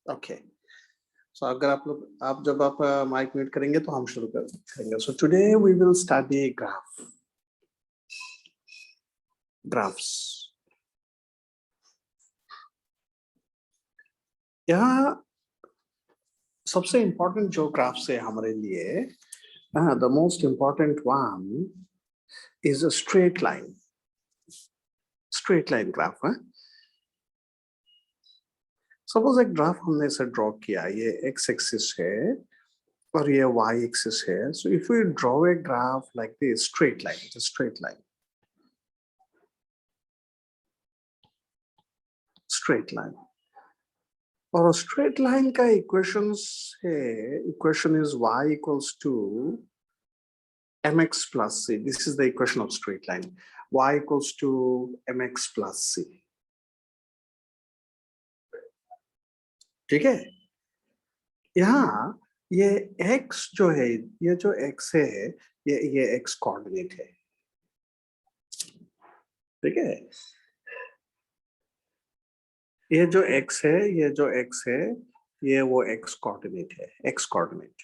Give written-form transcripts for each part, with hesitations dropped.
Okay, सो अगर आप जब आप माइक म्यूट करेंगे तो हम शुरू करेंगे. So today we will study graphs. यहाँ सबसे इम्पोर्टेंट जो ग्राफ्स है हमारे लिए, the most important one is a straight line graph. Suppose एक ग्राफ हमने इसे ड्रॉ किया, ये एक्स एक्सिस है और ये वाई एक्सिस है. So if we draw a graph like this, straight line, और स्ट्रेट लाइन का इक्वेशंस है, equation is y equals to mx plus c. This is the equation of straight line, y equals to mx plus c. ठीक है. यहाँ ये x जो है, ये जो x है, ये x कोऑर्डिनेट है. ठीक है. ये जो x है, ये वो x कोऑर्डिनेट है, x कोऑर्डिनेट.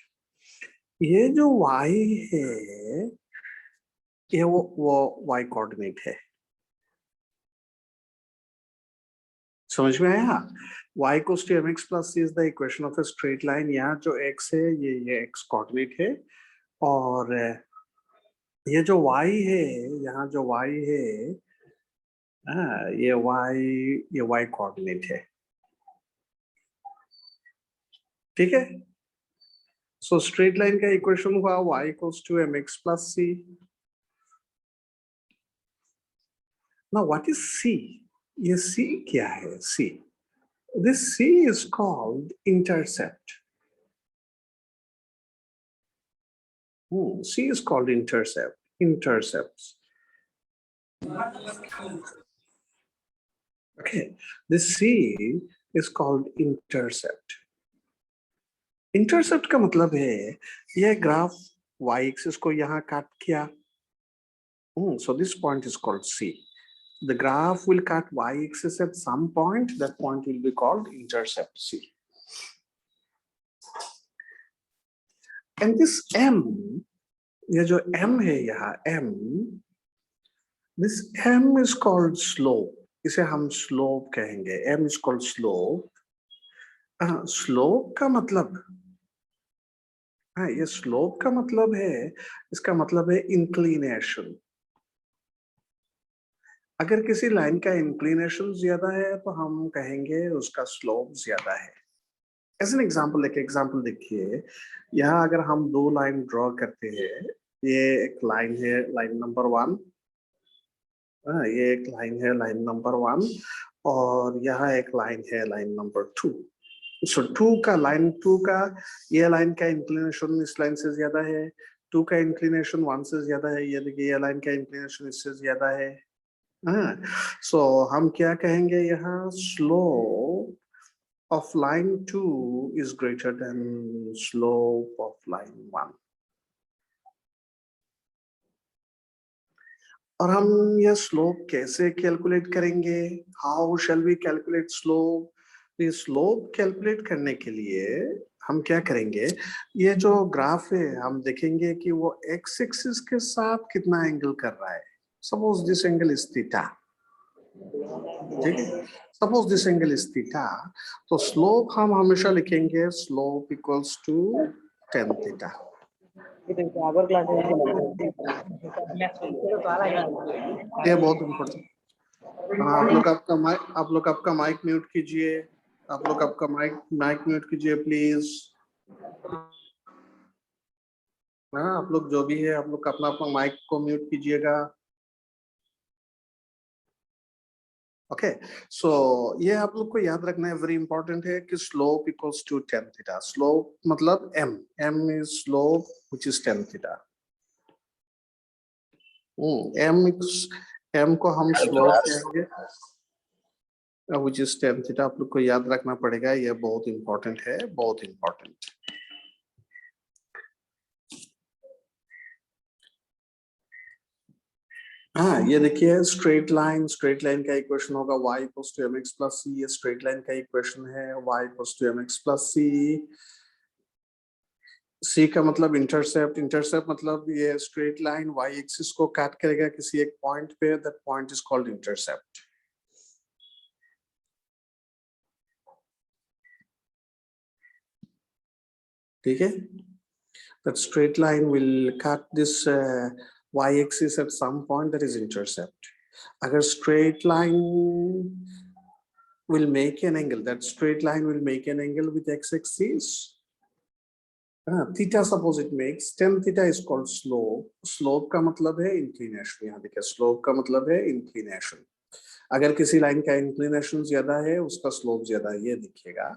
ये जो y है, ये वो y कोऑर्डिनेट है. समझ में आया? y equals to mx plus c is the equation of a straight line. यहाँ जो x है, ये x कोऑर्डिनेट है, और ये जो y है, यहाँ जो y है, ये y कोऑर्डिनेट है. ठीक है. सो स्ट्रेट लाइन का इक्वेशन हुआ y equals to mx plus c. Now what is c? ये c क्या है? c, this c is called intercept. C is called intercepts. Okay, this c is called intercept. Intercept का मतलब है यह graph y axis को यहाँ काट किया. So this point is called c. The graph will cut y-axis at some point. That point will be called intercept C. And this M, ये जो M है यहाँ M, this M is called slope. इसे हम slope कहेंगे. M is called slope. Slope का मतलब, ये slope का मतलब है, इसका मतलब है inclination. अगर किसी लाइन का इंक्लिनेशन ज्यादा है तो हम कहेंगे उसका स्लोप ज्यादा है. एज एन एग्जांपल, एक एग्जांपल देखिए. यहाँ अगर हम दो लाइन ड्रॉ करते हैं, ये एक लाइन है, लाइन नंबर 1, ये एक लाइन है, लाइन नंबर 1, और यहाँ एक लाइन है, लाइन नंबर 2. सो 2 का ये लाइन का इंक्लिनेशन इस लाइन से ज्यादा है, 2 का इंक्लिनेशन 1 से ज्यादा है. ये देखिए, ये लाइन का इंक्लिनेशन इससे ज्यादा है. सो हम क्या कहेंगे यहाँ? Slope of line 2 is greater than slope of line 1. और हम यह स्लोप कैसे कैलकुलेट करेंगे? How shall we calculate slope? ये स्लोप कैलकुलेट करने के लिए हम क्या करेंगे? ये जो ग्राफ है, हम देखेंगे कि वो एक्स एक्सिस के साथ कितना एंगल कर रहा है. Suppose this angle is theta. ठीक है. Suppose this angle is theta. तो slope हम हमेशा लिखेंगे slope equals to tan theta. ये बहुत इम्पोर्टेंट. आप लोग आपका माइक म्यूट कीजिए. आप लोग आपका माइक म्यूट कीजिए प्लीज. आप लोग जो भी है, आप लोग अपना माइक को म्यूट कीजिएगा. ओके. सो ये आप लोग को याद रखना है, वेरी इंपॉर्टेंट है, कि slope equals to tan theta. Slope मतलब m is slope which is tan theta. m को हम स्लोप कहेंगे व्हिच इज tan थीटा. आप लोग को याद रखना पड़ेगा, ये बहुत इंपॉर्टेंट है, बहुत इंपॉर्टेंट. हाँ, ये देखिए स्ट्रेट लाइन का इक्वेशन होगा y equals to mx plus c। ये स्ट्रेट लाइन का इक्वेशन है y equals to mx plus c। c का मतलब इंटरसेप्ट मतलब ये स्ट्रेट लाइन y एक्सिस को काट करेगा किसी एक पॉइंट पे, that point is called intercept. ठीक है, that straight line will cut this y-axis at some point, that is intercept. अगर straight line will make an angle, that straight line will make an angle with x-axis. Theta suppose it makes, tan theta is called slope. Slope का मतलब है inclination। यहाँ देखिए slope का मतलब है inclination। अगर किसी लाइन का inclination ज्यादा है उसका slope ज्यादा है, ये दिखेगा।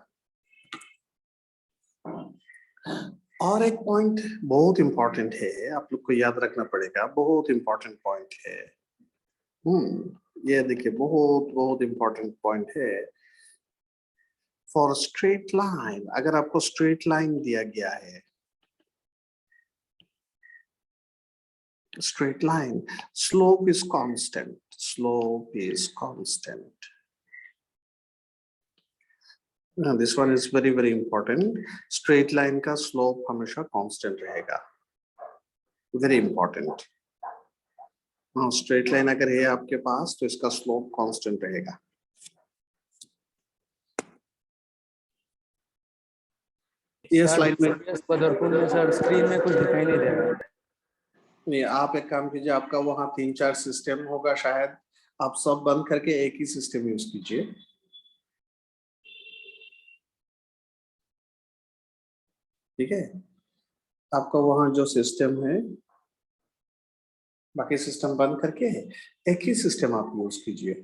और एक पॉइंट बहुत इंपॉर्टेंट है, आप लोग को याद रखना पड़ेगा, बहुत इंपॉर्टेंट पॉइंट है। ये देखिए बहुत बहुत इंपॉर्टेंट पॉइंट है। फॉर स्ट्रेट लाइन, अगर आपको स्ट्रेट लाइन दिया गया है, straight line, slope is constant, slope is constant. This one is very very important. Straight line का स्लोप हमेशा कांस्टेंट रहेगा, वेरी इंपॉर्टेंट। स्ट्रेट लाइन अगर है आपके पास तो इसका स्लोप कांस्टेंट रहेगा। ये स्लाइड में सर स्क्रीन में कुछ दिखाई नहीं दे रहा। नहीं, आप एक काम कीजिए, आपका वहां 3-4 सिस्टम होगा शायद, आप सब बंद करके एक ही सिस्टम यूज कीजिए। ठीक है, आपका वहां जो सिस्टम है, बाकी सिस्टम बंद करके एक ही सिस्टम आप यूज कीजिए,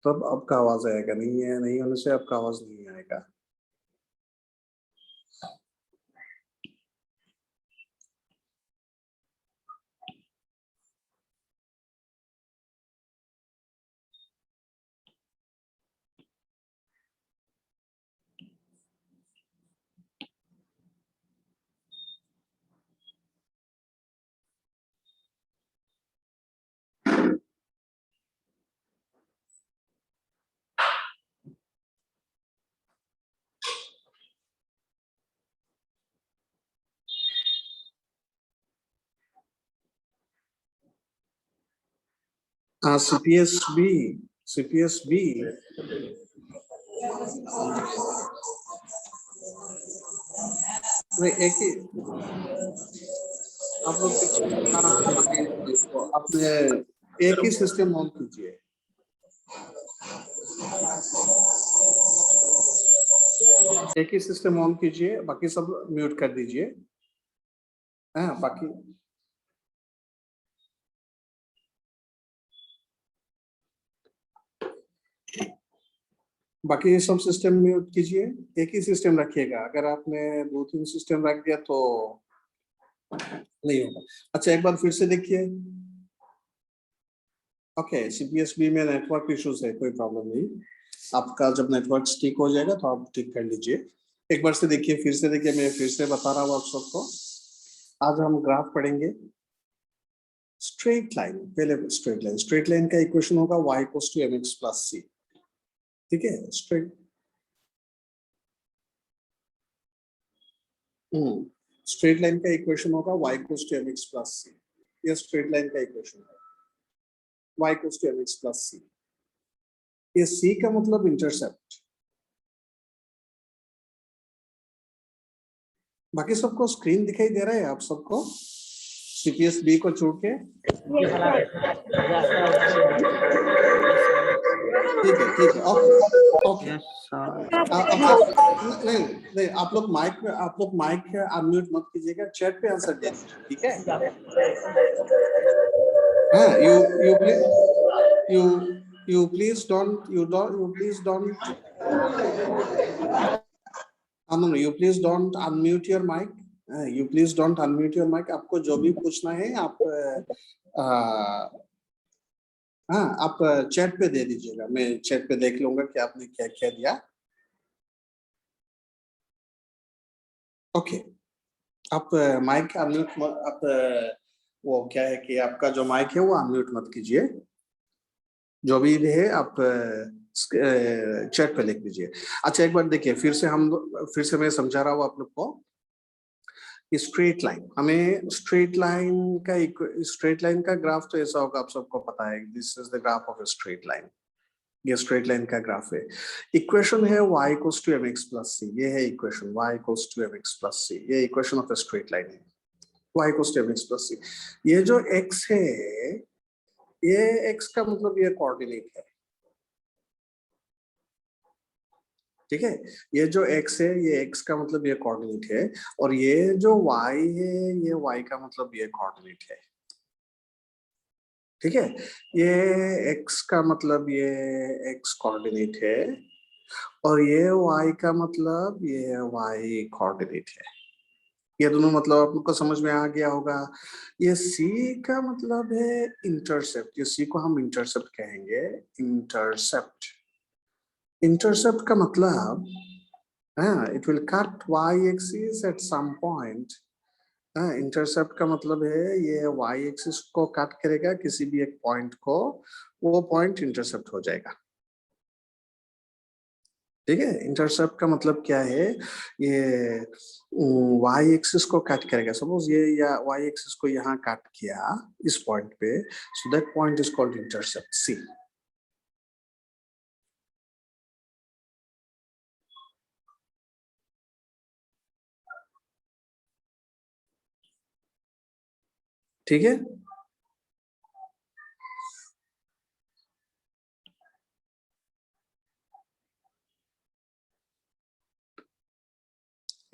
तब आपका आवाज आएगा। नहीं होने से आपका आवाज नहीं आएगा। CPSB नहीं, एक ही आप लोग अपने एक ही सिस्टम ऑन कीजिए। एक ही सिस्टम ऑन कीजिए, बाकी सब म्यूट कर दीजिए। बाकी सब सिस्टम म्यूट कीजिए, एक ही सिस्टम रखिएगा। अगर आपने 2-3 सिस्टम रख दिया तो नहीं होगा। अच्छा, एक बार फिर से देखिए। ओके, CPSB में नेटवर्क इश्यूज है, कोई प्रॉब्लम नहीं। आपका जब नेटवर्क ठीक हो जाएगा तो आप ठीक कर लीजिए। एक बार से देखिए, फिर से देखिए, मैं फिर से बता रहा हूँ आप सबको। आज हम ग्राफ पढ़ेंगे। स्ट्रेट लाइन, पहले स्ट्रेट लाइन का इक्वेशन होगा y equals to mx plus c। ठीक है, स्ट्रेट लाइन का इक्वेशन होगा y equals to mx plus c। ये स्ट्रेट लाइन का इक्वेशन है, y equals to mx plus c। ये c का मतलब इंटरसेप्ट। बाकी सबको स्क्रीन दिखाई दे रहा है आप सबको, CPSB को छोड़ के? ठीक है, ओके। नहीं, आप लोग माइक अनम्यूट मत कीजिएगा, चैट पे आंसर दे दीजिए। ठीक है, हाँ, you please don't you please don't unmute your mic। you please don't unmute your mic। आपको जो भी पूछना है आप आप चैट पे दे दीजिएगा, मैं चैट पे देख लूंगा कि आपने क्या क्या दिया। ओके, आप माइक अनम्यूट, आप वो क्या है कि आपका जो माइक है वो अनम्यूट मत कीजिए, जो भी है आप चैट पे लिख दीजिए। अच्छा एक बार देखिए, फिर से मैं समझा रहा हूँ आप लोग को। स्ट्रेट लाइन, हमें स्ट्रेट लाइन का ग्राफ तो ऐसा होगा, आप सबको पता है, this is the graph of a straight line. ये स्ट्रेट लाइन का ग्राफ है। इक्वेशन है y equals to mx plus c, ये है equation y equals to mx plus c, ये equation of a straight line है। y equals to mx plus c, ये जो x है, ये x का मतलब ये कोऑर्डिनेट है, ठीक है। ये जो x है, ये x का मतलब ये कोऑर्डिनेट है, और ये जो y है, ये y का मतलब ये कोऑर्डिनेट है, ठीक है। ये x का मतलब ये x कोऑर्डिनेट है, और ये y का मतलब ये y कोऑर्डिनेट है। ये दोनों मतलब आप लोग को समझ में आ गया होगा। ये c का मतलब है इंटरसेप्ट, ये c को हम इंटरसेप्ट कहेंगे। इंटरसेप्ट, इंटरसेप्ट का मतलब it will cut y axis at some point. Intercept का मतलब है ये y एक्सिस को कट करेगा किसी भी एक पॉइंट को, वो पॉइंट इंटरसेप्ट हो जाएगा, ठीक है। इंटरसेप्ट का मतलब क्या है, ये y एक्सिस को कट करेगा। सपोज ये या y एक्सिस को यहाँ कट किया इस पॉइंट पे, so that point is called intercept c। ठीक है,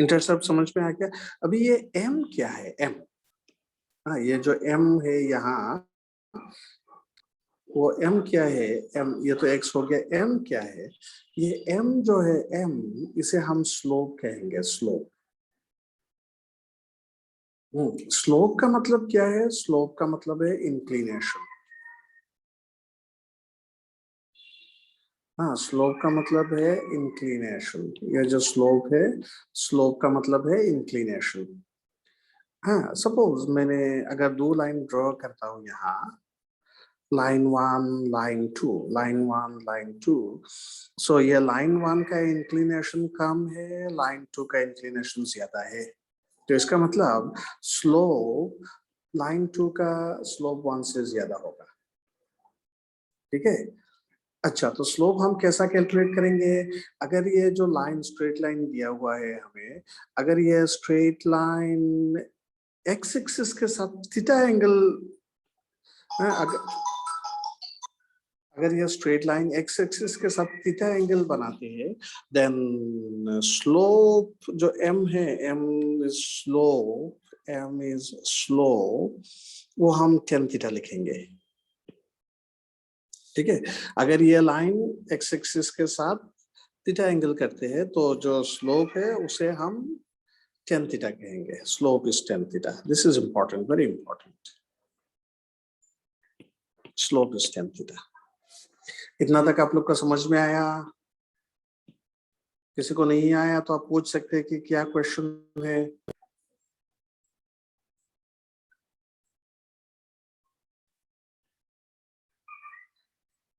इंटरसेप्ट समझ में आ गया। अभी ये m क्या है, m, हाँ ये जो m है यहाँ, वो m क्या है, m ये तो x हो गया, m क्या है, ये m जो है m, इसे हम स्लोप कहेंगे, स्लोप। स्लोप का मतलब क्या है, स्लोप का मतलब है इंक्लिनेशन। हाँ, स्लोप का मतलब है इंक्लिनेशन, ये जो स्लोप है, स्लोप का मतलब है इंक्लिनेशन। हाँ, सपोज मैंने अगर दो लाइन ड्रॉ करता हूँ यहाँ, line one, line two, line one, line two, so ये लाइन वन का इंक्लिनेशन कम है, लाइन टू का इंक्लिनेशन ज्यादा है, तो इसका मतलब स्लोप लाइन टू का स्लोप वन से ज्यादा होगा, ठीक है। अच्छा, तो स्लोप हम कैसा कैलकुलेट करेंगे, अगर ये जो लाइन स्ट्रेट लाइन दिया हुआ है हमें, अगर ये स्ट्रेट लाइन एक्स एक्सिस के साथ थीटा एंगल, अगर अगर ये स्ट्रेट लाइन एक्स एक्सिस के साथ थीटा एंगल बनाते हैं, देन स्लोप जो m है, m is slope, m is slope, वो हम tan थीटा लिखेंगे, ठीक है। अगर ये लाइन एक्स एक्सिस के साथ थीटा एंगल करते हैं, तो जो स्लोप है उसे हम tan थीटा कहेंगे, slope is tan theta, this is important, very important, slope is tan theta. इतना तक आप लोग को समझ में आया? किसी को नहीं आया तो आप पूछ सकते हैं कि क्या क्वेश्चन है।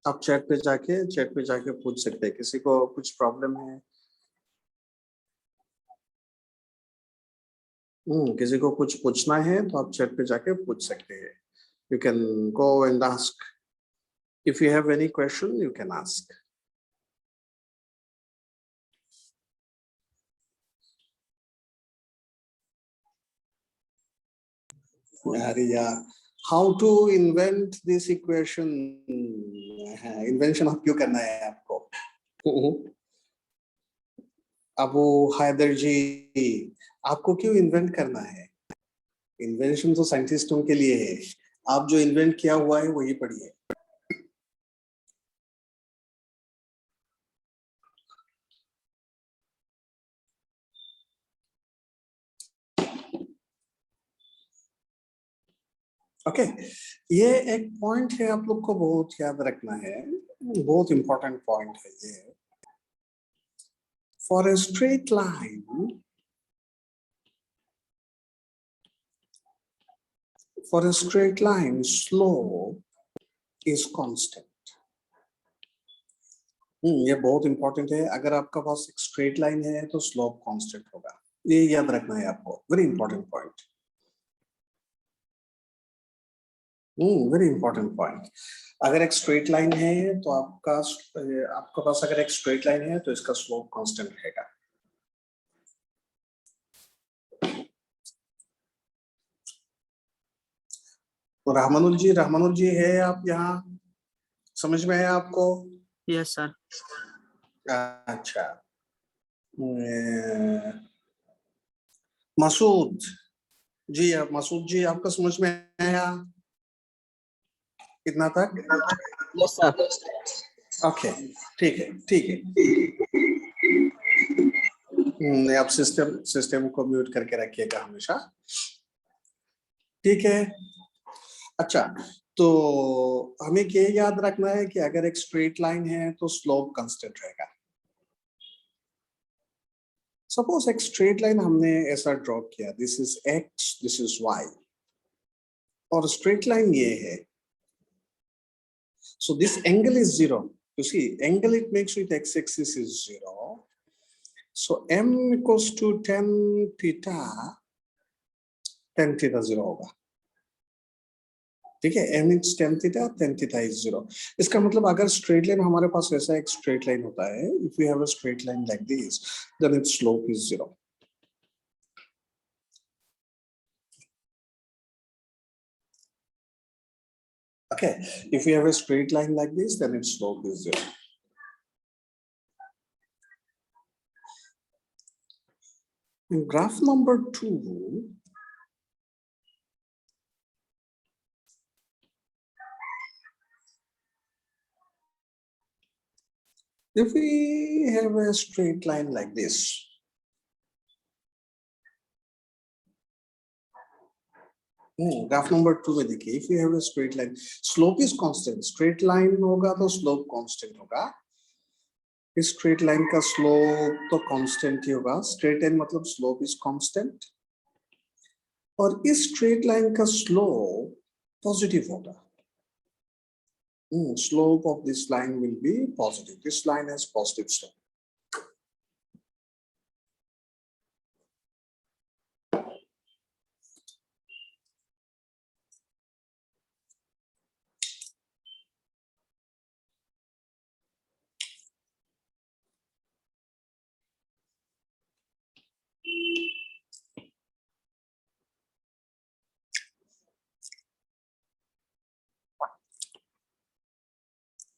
आप चैट पे जाके पूछ सकते हैं, किसी को कुछ प्रॉब्लम है। किसी को कुछ पूछना है तो आप चैट पे जाके पूछ सकते हैं। You can go and ask, if you have any question you can ask. अरे यार, how to invent this equation, invention आप क्यों करना है आपको? अबू हैदर जी, आपको क्यों इन्वेंट करना है? इन्वेंशन तो साइंटिस्टों के लिए है, आप जो इन्वेंट किया हुआ है वही पढ़िए। ओके, ये एक पॉइंट है, आप लोग को बहुत याद रखना है, बहुत इंपॉर्टेंट पॉइंट है ये। For a straight line, for a straight line, slope is constant. ये बहुत इंपॉर्टेंट है. अगर आपका पास एक स्ट्रेट लाइन है तो स्लोप कांस्टेंट होगा. ये याद रखना है आपको. Very important point. Very important point. अगर एक स्ट्रेट लाइन है तो आपका पास अगर एक स्ट्रेट लाइन है तो इसका स्लोप कांस्टेंट रहेगा. रहमानुल जी है आप यहाँ? समझ में आया आपको? Yes sir. अच्छा. मसूद जी आपका समझ में आया इतना तक? Yes sir. ओके, ठीक है. आप सिस्टम को म्यूट करके रखिएगा हमेशा. ठीक है. अच्छा, तो हमें ये याद रखना है कि अगर एक स्ट्रेट लाइन है तो स्लोप कांस्टेंट रहेगा. सपोज एक स्ट्रेट लाइन हमने ऐसा ड्रॉ किया, this is X, this is Y, और स्ट्रेट लाइन ये है. So this angle is 0. You see, angle it makes with x-axis is 0. So m equals to tan theta 0 होगा. ठीक है. m is tan theta is 0. इसका मतलब अगर straight line हमारे पास ऐसा एक स्ट्रेट लाइन होता है, if we have a straight line like this, then its slope is 0. Okay, if we have a straight line like this, then its slope is 0. In graph number 2, if we have a straight line like this, graph number 2 में देखिए, if you have a straight line, slope is constant. Straight line होगा तो slope constant होगा. इस straight line का slope तो constant ही होगा. Straight line मतलब स्लोप इज कांस्टेंट, और इस स्ट्रेट लाइन का स्लोप पॉजिटिव होगा. Slope of this line will be positive. This line has positive slope.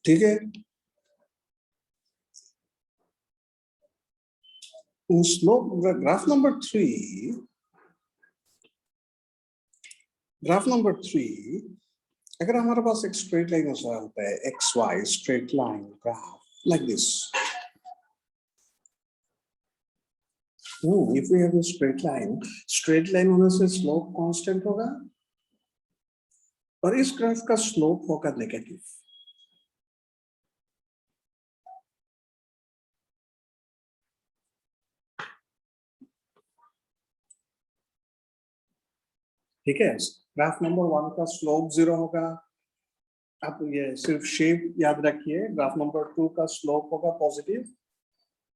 ठीक है. Slope graph number 3. अगर हमारे पास एक स्ट्रेट लाइन ऐसा होता है, X Y straight line graph like this. If we have a straight line होने से स्लोप कांस्टेंट होगा, और इस ग्राफ का स्लोप होगा नेगेटिव. ठीक है. ग्राफ नंबर 1 का स्लोप 0 होगा. आप ये सिर्फ शेप याद रखिए. ग्राफ नंबर 2 का स्लोप होगा पॉजिटिव,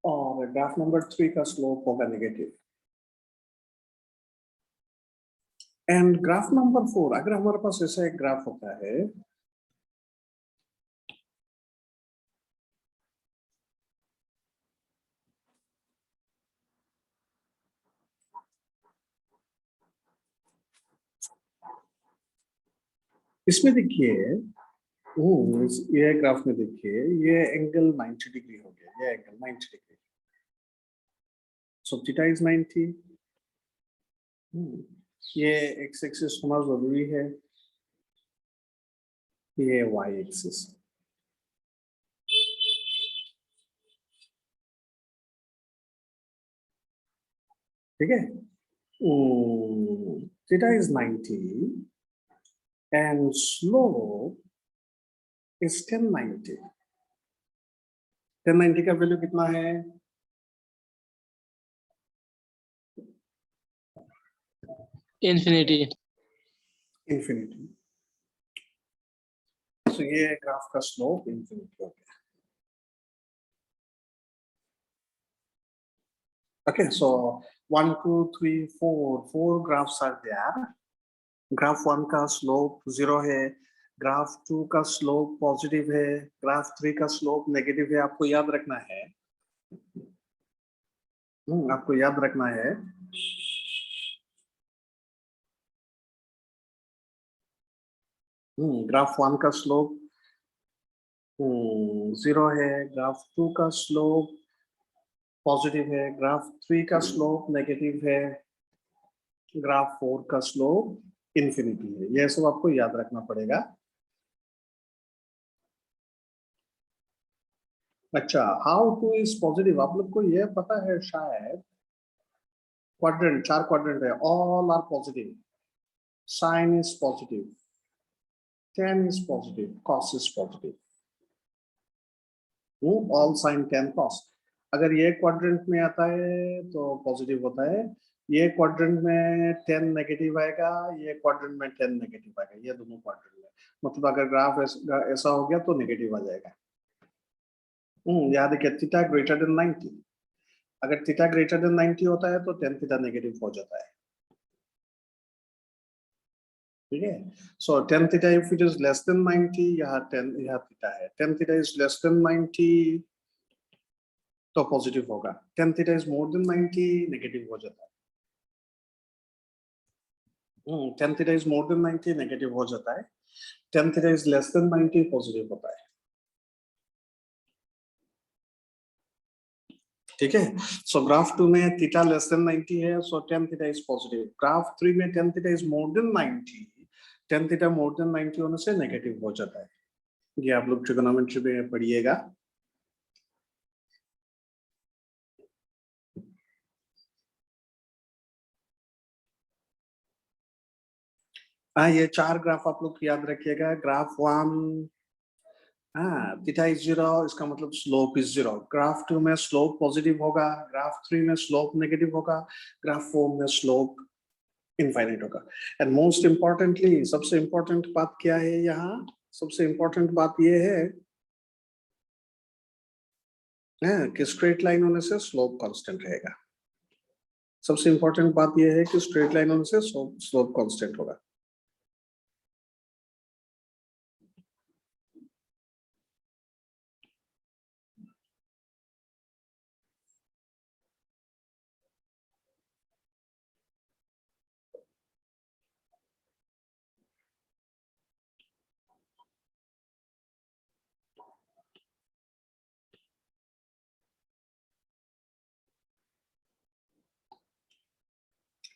और ग्राफ नंबर 3 का स्लोप होगा नेगेटिव. एंड ग्राफ नंबर 4, अगर हमारे पास ऐसा एक ग्राफ होता है, इसमें देखिए, ये ग्राफ में देखिए, ये एंगल 90 डिग्री हो गया. ये angle 90 degree. So theta is 90. ये एक्स एक्सिस होना जरूरी है. ये वाई एक्सिस. ठीक है. Theta is 90 and slope is 1090. 1090 का वैल्यू कितना है? इन्फिनिटी. इंफिनिटी। तो ये ग्राफ का स्लोप इंफिनिटी हो गया। Okay, so 1, 2, 3, 4 graphs are there. Graph 1 का स्लोप 0 है, ग्राफ 2 का स्लोप पॉजिटिव है, ग्राफ 3 का स्लोप नेगेटिव है। आपको याद रखना है, आपको याद रखना है ग्राफ 1 का स्लोप 0 है, ग्राफ 2 का स्लोप पॉजिटिव है, ग्राफ 3 का स्लोप नेगेटिव है, ग्राफ 4 का स्लोप इंफिनिटी है। यह सब आपको याद रखना पड़ेगा। अच्छा, हाउ टू इज पॉजिटिव, आप लोग को यह पता है शायद। क्वाड्रेंट, 4 क्वाड्रेंट है, all are positive, sine is positive, tan is positive, cos is positive, all sin tan cos। अगर ये क्वाड्रेंट में आता है तो पॉजिटिव होता है, ये क्वाड्रेंट में 10 नेगेटिव आएगा, ये क्वाड्रेंट में 10 नेगेटिव आएगा, ये दोनों क्वाड्रेंट में। मतलब अगर ग्राफ ऐसा हो गया तो नेगेटिव आ जाएगा। याद है थीटा ग्रेटर देन 90। अगर थीटा ग्रेटर देन 90 होता है तो tan थीटा नेगेटिव हो जाता है। ठीक है, सो tan theta if it is less than 90, यहाँ थीटा है, tan theta is less than 90 तो पॉजिटिव होगा, tan theta is more than 90 negative हो जाता है। tan theta is more than 90 negative हो जाता है, tan theta is less than 90 positive होता है। ठीक है, सो ग्राफ 2 में थीटा लेस देन 90 है, सो tan theta is positive. Graph 3 में tan theta is more than 90, tan theta more than 90 होने से नेगेटिव हो जाता है। ये आप लोग ट्रिगोनोमेट्री में पढ़िएगा। ये 4 ग्राफ आप लोग याद रखिएगा। ग्राफ 1 थीटा इज 0, इसका मतलब स्लोप इज 0। ग्राफ 2 में स्लोप पॉजिटिव होगा, ग्राफ 3 में स्लोप नेगेटिव होगा, ग्राफ 4 में स्लोप इनफाइनाइट होगा। एंड मोस्ट इंपॉर्टेंटली, सबसे इंपॉर्टेंट बात क्या है यहाँ, सबसे इंपॉर्टेंट बात ये है कि स्ट्रेट लाइन होने से स्लोप कांस्टेंट रहेगा। सबसे इंपॉर्टेंट बात यह है कि स्ट्रेट लाइन होने से स्लोप कांस्टेंट होगा।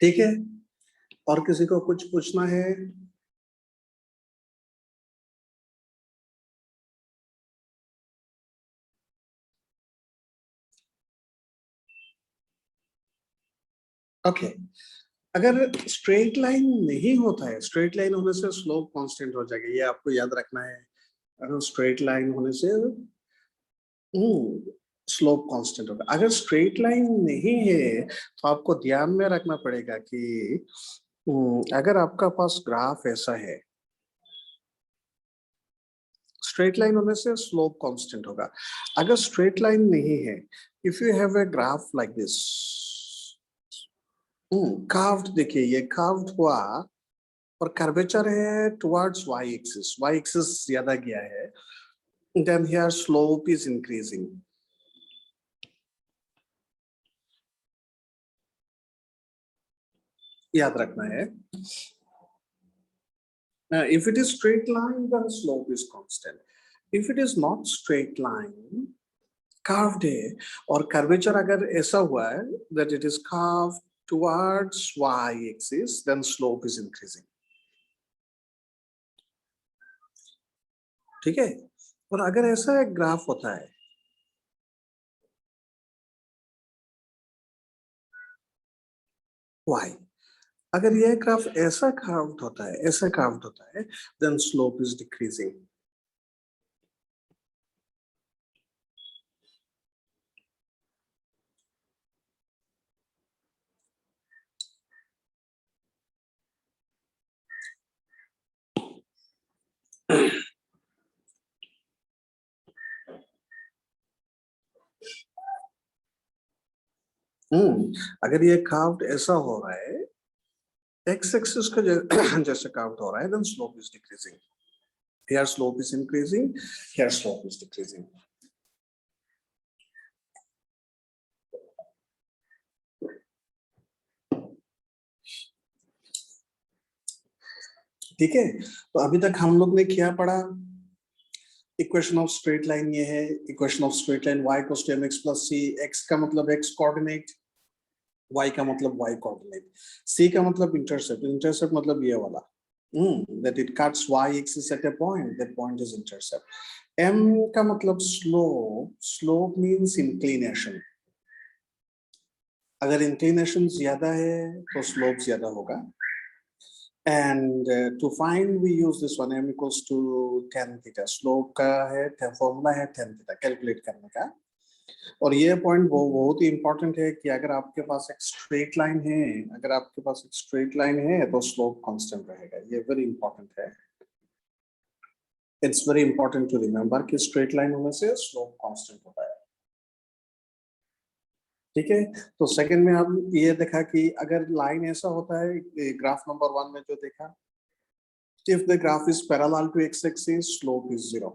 ठीक है, और किसी को कुछ पूछना है? ओके, अगर स्ट्रेट लाइन नहीं होता है, स्ट्रेट लाइन होने से स्लोप कांस्टेंट हो जाएगा, ये आपको याद रखना है। अगर स्ट्रेट लाइन होने से स्लोप कांस्टेंट होगा। अगर स्ट्रेट लाइन नहीं है तो आपको ध्यान में रखना पड़ेगा कि अगर आपका पास ग्राफ ऐसा है, स्ट्रेट लाइन होने से स्लोप कांस्टेंट होगा। अगर स्ट्रेट लाइन नहीं है, if you have a graph like this, curved, देखिए ये कर्व्ड हुआ और कर्वेचर है towards Y axis, Y axis ज्यादा गया है, then here slope is increasing. याद रखना है, if it is straight line then slope is constant, if it is not straight line, curved है और curvature अगर ऐसा हुआ है that it is curved towards y axis, then slope is increasing। ठीक है, और अगर ऐसा एक ग्राफ होता है, y, अगर यह ग्राफ ऐसा कर्व्ड होता है, ऐसा कर्व्ड होता है, then slope is decreasing। अगर ये कर्व ऐसा हो रहा है, x एक्सिस का जैसे कर्व हो रहा है, then slope is decreasing. Here slope is increasing, here slope is decreasing. ठीक है, तो अभी तक हम लोग ने क्या पढ़ा? इक्वेशन ऑफ स्ट्रेट लाइन ये है, equation of straight line y equals to mx plus c, x का मतलब x कोऑर्डिनेट, y का मतलब y कोऑर्डिनेट, c का मतलब इंटरसेप्ट, इंटरसेप्ट मतलब ये वाला, that it cuts y axis at a point, that point is intercept. m का मतलब स्लोप, स्लोप मींस इंक्लिनेशन, अगर इंक्लिनेशन ज्यादा है तो स्लोप ज्यादा होगा. And to find we use this one, m equals to tan theta, slope का है, फॉर्मूला है tan theta कैलकुलेट करने का. और ये पॉइंट वो बहुत ही इंपॉर्टेंट है कि अगर आपके पास एक स्ट्रेट लाइन है, अगर आपके पास एक स्ट्रेट लाइन है तो स्लोप कांस्टेंट रहेगा. ये वेरी इंपॉर्टेंट है. It's very important to remember कि स्ट्रेट लाइन होने से स्लोप कांस्टेंट होता है. ठीक है, तो सेकंड में हम ये देखा कि अगर लाइन ऐसा होता है, ग्राफ नंबर 1 में जो देखा, if the graph is parallel to x-axis, slope is 0.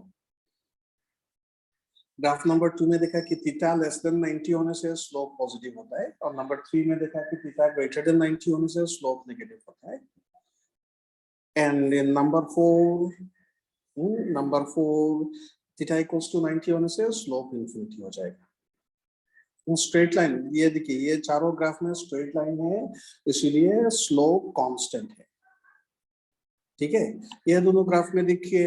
Graph number 2 में देखा कि थीटा लेस देन 90 होने से स्लोप पॉजिटिव होता है, और नंबर 3 में देखा कि थीटा ग्रेटर देन 90 होने से स्लोप नेगेटिव होता है. And in number 4 theta equals to 90 होने से स्लोप इंफिनिटी हो जाएगा. स्ट्रेट लाइन, ये देखिए ये चारों ग्राफ में स्ट्रेट लाइन है, इसीलिए स्लोप कांस्टेंट है. ठीक है, ये दोनों ग्राफ में देखिए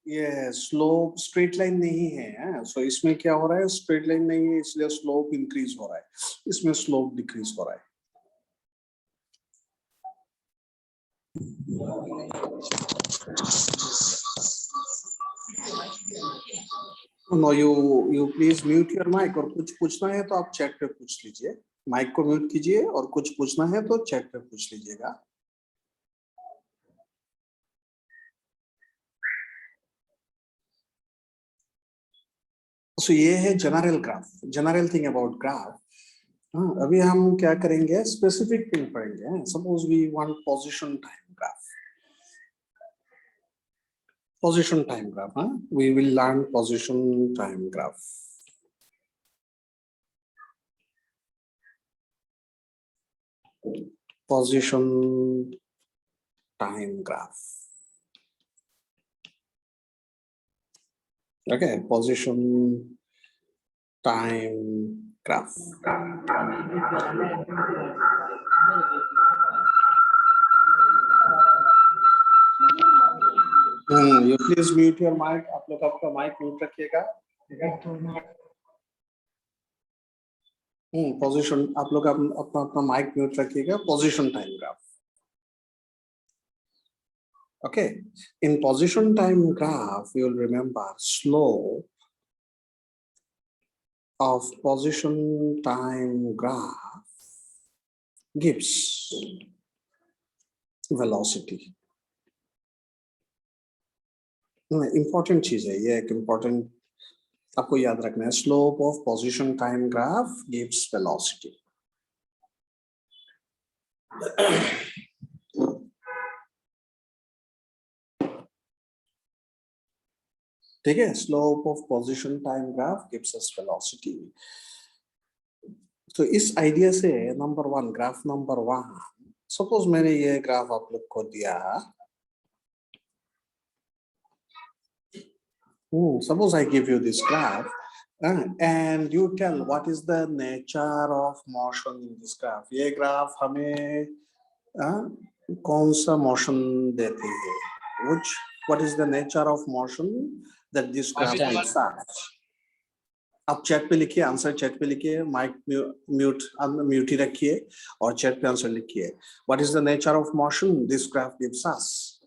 ये स्लोप स्ट्रेट लाइन नहीं है, सो इसमें क्या हो रहा है, स्ट्रेट लाइन नहीं है इसलिए स्लोप इंक्रीज हो रहा है, इसमें स्लोप डिक्रीज हो रहा है. No, you please mute your mic, और कुछ पूछना है तो आप चैट पे पूछ लीजिए. माइक को म्यूट कीजिए और कुछ पूछना है तो चैट पे पूछ लीजिएगा. सो ये है general graph, general thing about graph. अभी हम क्या करेंगे, स्पेसिफिक थिंग पढ़ेंगे. Suppose we want position time graph, position time graph. We will learn position time graph. Position time graph. Okay, position time graph. You please mute your mic. आप लोग आपका mic mute रखिएगा. Position, आप लोग अपना mic mute रखिएगा. Position time graph. Okay, in position time graph, you will remember slope of position time graph gives velocity. Important चीज है ये, एक इम्पोर्टेंट आपको याद रखना है. Slope of position time graph gives velocity. ठीक है, slope of position time graph gives us velocity. तो इस आइडिया से नंबर 1, ग्राफ नंबर 1, सपोज मैंने ये ग्राफ आप लोग को दिया. Suppose I give you this graph and you tell what is the nature of motion in this graph. ये ग्राफ हमें कौन सा मोशन देती है? What is the nature of motion that this graph gives us? आप chat पे लिखिए, answer chat पे लिखिए, माइक म्यूट ही रखिए और चैट पे आंसर लिखिए. What is the nature of motion this graph gives us?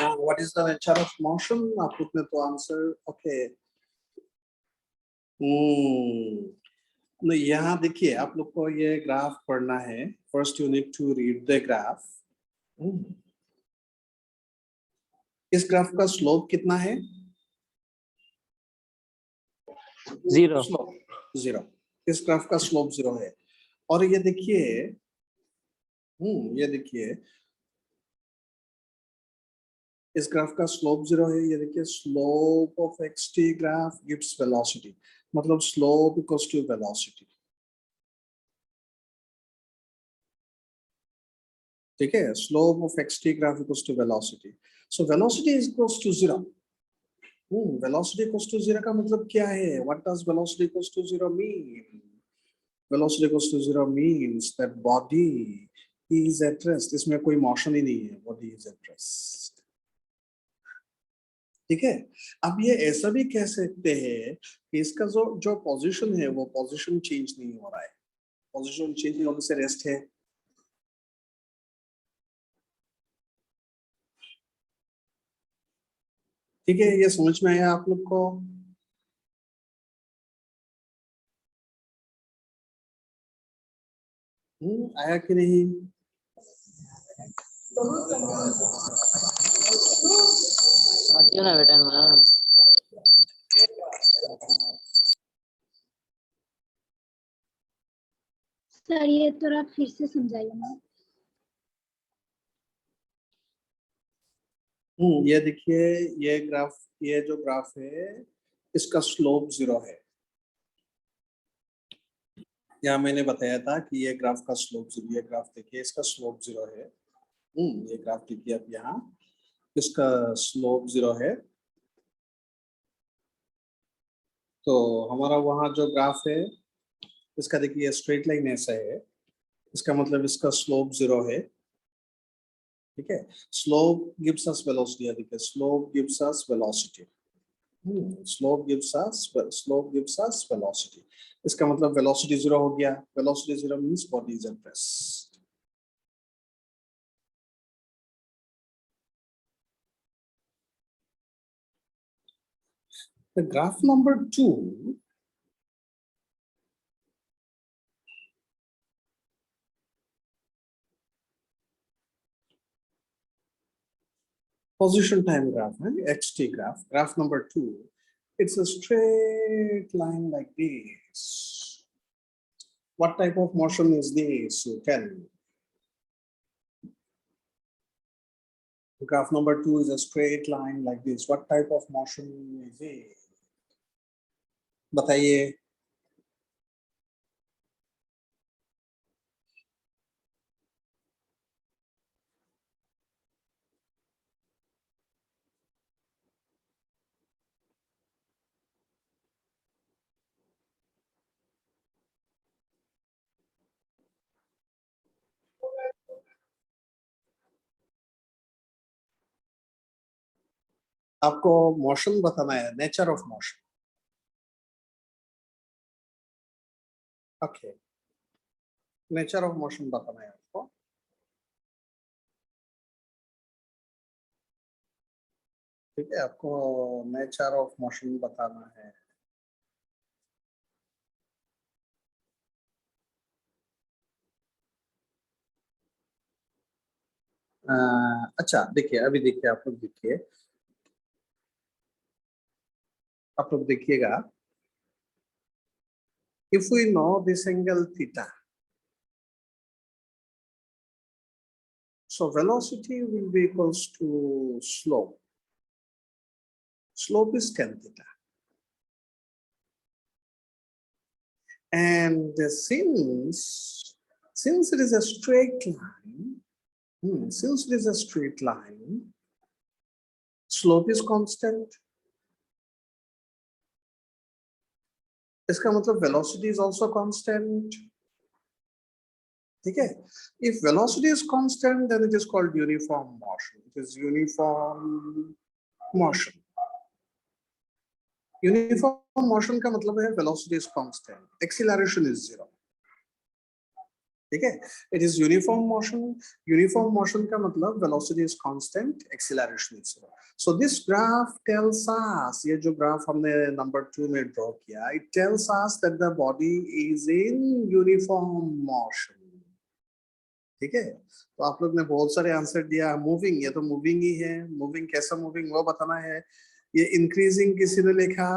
What is the nature of motion? आप लोग ने तो आंसर ओके। यहाँ देखिए आप लोग को ये ग्राफ पढ़ना है। First you need to read the graph. इस ग्राफ का स्लोप कितना है? 0. स्लोप 0। इस ग्राफ का स्लोप 0 है। और ये देखिए इस ग्राफ का स्लोप 0 है। ये देखिए slope of xt graph gives velocity, मतलब स्लोप इक्वल्स टू वेलोसिटी। ठीक है, slope of xt graph equals to velocity. So velocity is equals to 0। Velocity equals to 0 का मतलब क्या है? What does velocity equals to 0 mean? Velocity equals to 0 means that body is at rest. इसमें कोई motion ही नहीं है, body is at rest. ठीक है, अब ये ऐसा भी कह सकते हैं कि इसका जो पोजीशन है वो पोजीशन चेंज नहीं हो रहा है। पोजीशन चेंज नहीं होने से रेस्ट है। ठीक है, ये समझ में आया आप लोग को? आया कि नहीं? क्यों ना बेटा ना? सर ये थोड़ा फिर से समझाइए ना। ये देखिए ये ग्राफ, ये जो ग्राफ है इसका स्लोप 0 है। यहाँ मैंने बताया था कि ये ग्राफ का स्लोप 0। ये ग्राफ देखिए इसका स्लोप 0 है। ये ग्राफ देखिए अब यहाँ इसका स्लोप 0 है। तो हमारा वहाँ जो ग्राफ है इसका देखिए स्ट्रेट लाइन ऐसा है, इसका मतलब इसका स्लोप 0 है। ठीक है, स्लोप गिव्स अस वेलोसिटी। देखिए slope gives us velocity. Slope gives us velocity. इसका मतलब वेलोसिटी 0 हो गया। Velocity 0 means body is at rest. The graph number 2 position time graph, xt graph, graph number 2, it's a straight line like this. What type of motion is this? You tell me. Graph number 2 is a straight line like this. What type of motion is it? बताइए। आपको motion बताना है, nature of motion. Okay, nature of motion बताना है आपको। ठीक है, आपको नेचर ऑफ मोशन बताना है। अच्छा देखिए, अभी देखिए आप लोग देखिए, आप लोग देखिएगा। If we know this angle theta, so velocity will be equals to slope. Slope is tan theta. And since it is a straight line, slope is constant. इसका मतलब velocity is also constant. ठीक है, if velocity is constant, then it is called uniform motion. It is uniform motion. Uniform motion का मतलब है velocity is constant, acceleration is 0. ठीक है, it is uniform motion. Uniform motion का मतलब velocity is constant, acceleration is zero. So this graph tells us, ये जो graph हमने नंबर 2 में ड्रॉ किया, it tells us that the body is in uniform motion. ठीक है, तो आप लोग ने बहुत सारे आंसर दिया। मूविंग, ये तो मूविंग ही है, मूविंग कैसा मूविंग वो बताना है। ये इंक्रीजिंग किसी ने लिखा,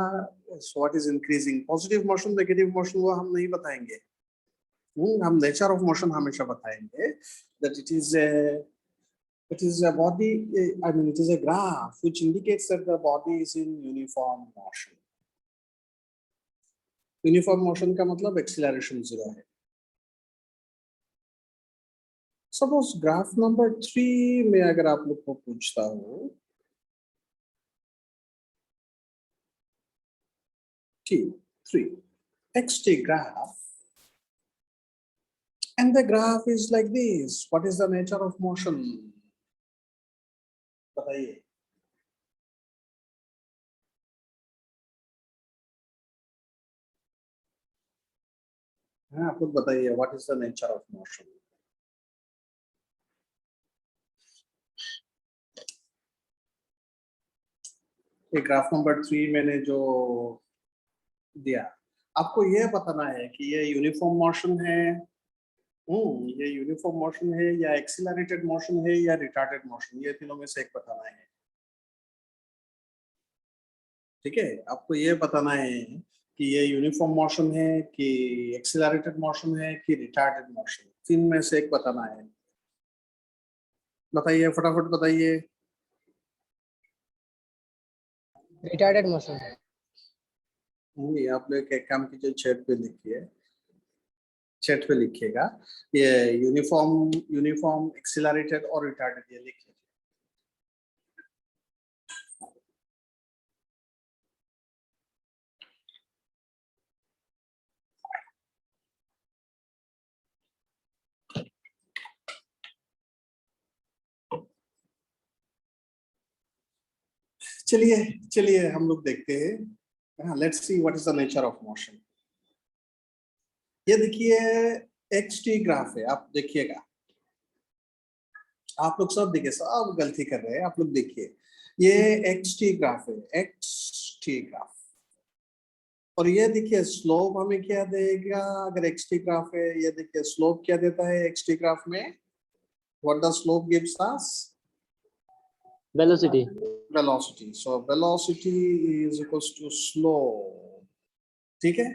what is increasing, positive motion negative motion वो हम नहीं बताएंगे। हम नेचर ऑफ मोशन हमेशा बताएंगे, that it is a body, I mean it is a graph which indicates that the body is in uniform motion. Uniform motion का मतलब acceleration zero है। सपोज ग्राफ नंबर 3 में अगर आप लोग को पूछता हूं, T3 xt graph, and the graph is like this, what is the nature of motion? बताइए। हाँ, आप लोग बताइए, what is the nature of motion? ये ग्राफ नंबर 3 मैंने जो दिया, आपको ये बताना है कि ये यूनिफॉर्म मोशन है, ये यूनिफॉर्म मोशन है या एक्सीलरेटेड मोशन है या रिटार्डेड मोशन, ये तीनों में से एक बताना है। ठीक है, आपको ये बताना है कि ये यूनिफॉर्म मोशन है कि एक्सीलरेटेड मोशन है कि रिटार्डेड मोशन, तीन में से एक बताना है। बताइए, फटाफट बताइए। Retarded motion. ये आप लोग एक काम कीजिए, चैट पे लिखिए, चैट पे लिखिएगा, ये यूनिफॉर्म, यूनिफॉर्म, एक्सीलरेटेड और रिटार्डेड, ये लिखिए। चलिए चलिए हम लोग देखते हैं, let's see what is the nature of motion. ये देखिए एक्स टी ग्राफ है, आप देखिएगा, आप लोग सब देखिए, सब गलती कर रहे हैं, आप लोग देखिए, ये एक्स टी ग्राफ है, एक्स टी ग्राफ, और ये देखिए स्लोप हमें क्या देगा अगर एक्स टी ग्राफ है, ये देखिए स्लोप क्या देता है एक्स टी ग्राफ में, what the slope gives us? Velocity. Velocity, so velocity is equals to slope. ठीक है,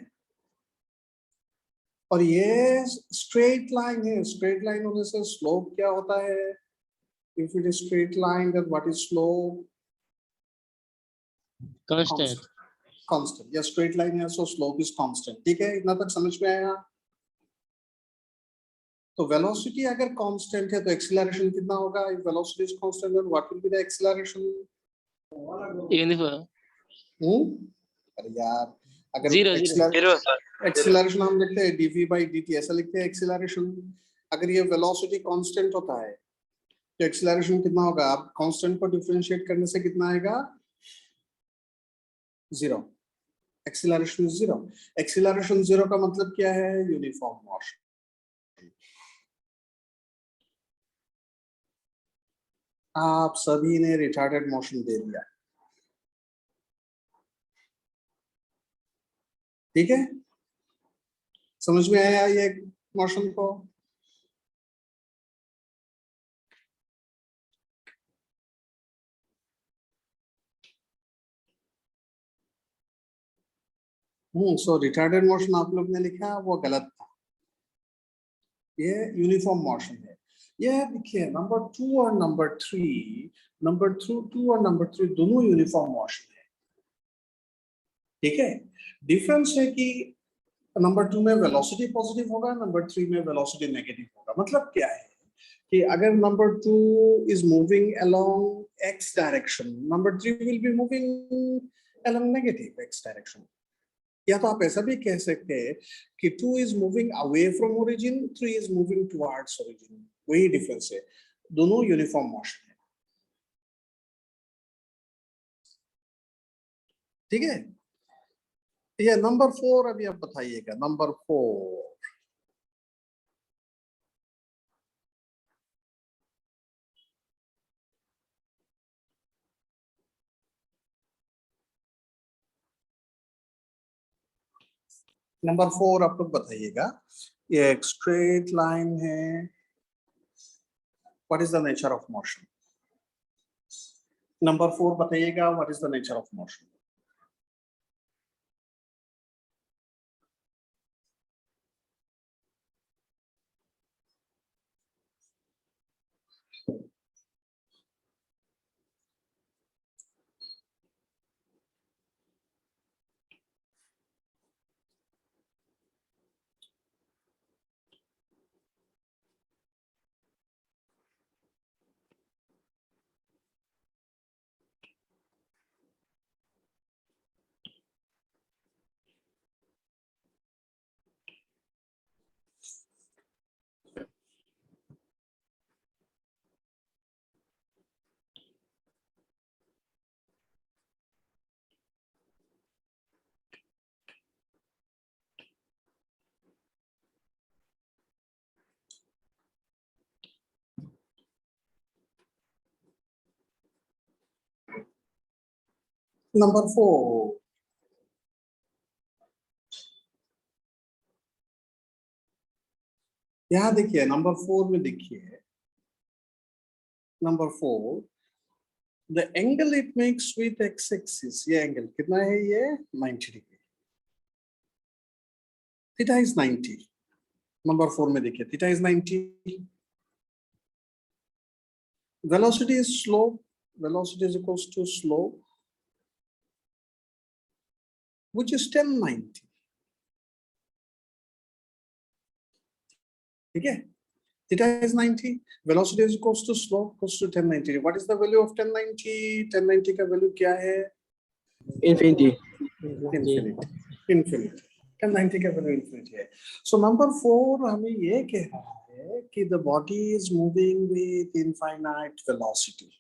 और ये स्ट्रेट लाइन है, स्ट्रेट लाइन होने से स्लोप क्या होता है? If it is straight line, then what is slope? Constant. Constant, या स्ट्रेट लाइन है सो स्लोप इज कांस्टेंट। ठीक है, इतना तक समझ में आया? तो वेलोसिटी अगर कांस्टेंट है तो एक्सीलरेशन कितना होगा? If velocity is constant, then what will be the acceleration? Uniform. अरे यार, अगर जीरो। एक्सीलरेशन हम लिखते हैं dv/dt, ऐसा लिखते हैं एक्सीलरेशन। अगर ये वेलोसिटी कांस्टेंट होता है तो एक्सीलरेशन कितना होगा? आप कांस्टेंट को डिफरेंशिएट करने से कितना आएगा? Zero. Acceleration zero. Acceleration zero का मतलब क्या है? Uniform motion. आप सभी ने रिटार्डेड मोशन दे दिया। ठीक है, समझ में आया ये मोशन को? सो रिटार्डेड मोशन आप लोग ने लिखा वो गलत था, ये यूनिफॉर्म मोशन है। ये देखिए नंबर 2 और नंबर 3, नंबर 2 और नंबर 3 दोनों यूनिफॉर्म मोशन है। ठीक है, डिफरेंस है कि नंबर 2 में वेलोसिटी पॉजिटिव होगा, नंबर 3 में वेलोसिटी नेगेटिव होगा। मतलब क्या है कि अगर number 2 is moving along x direction, number 3 will be moving along negative x direction. या तो आप ऐसा भी कह सकते हैं कि 2 is moving away from origin, 3 is moving towards origin. वही डिफरेंस है, दोनों यूनिफॉर्म मोशन है। ठीक है, ये नंबर 4 अभी आप बताइएगा, नंबर 4। नंबर 4 आप लोग बताइएगा, ये एक स्ट्रेट लाइन है, what is the nature of motion? Number 4 बताइएगा, what is the nature of motion? Number 4, यहां देखिए, नंबर 4 में देखिए, number 4, the angle it makes with x axis, ये एंगल कितना है? ये 90 डिग्री, थीटा इज 90। नंबर 4 में देखिए, theta is 90, velocity is slope, velocity is equals to slope, which is 1090, ठीक है? Theta is 90, velocity is equals to slope equals to 1090. What is the value of 1090? 1090 का value क्या है? Infinity. Infinity. Infinity. 1090 का value infinity है. So number 4 हमें ये कह रहा है कि the body is moving with infinite velocity.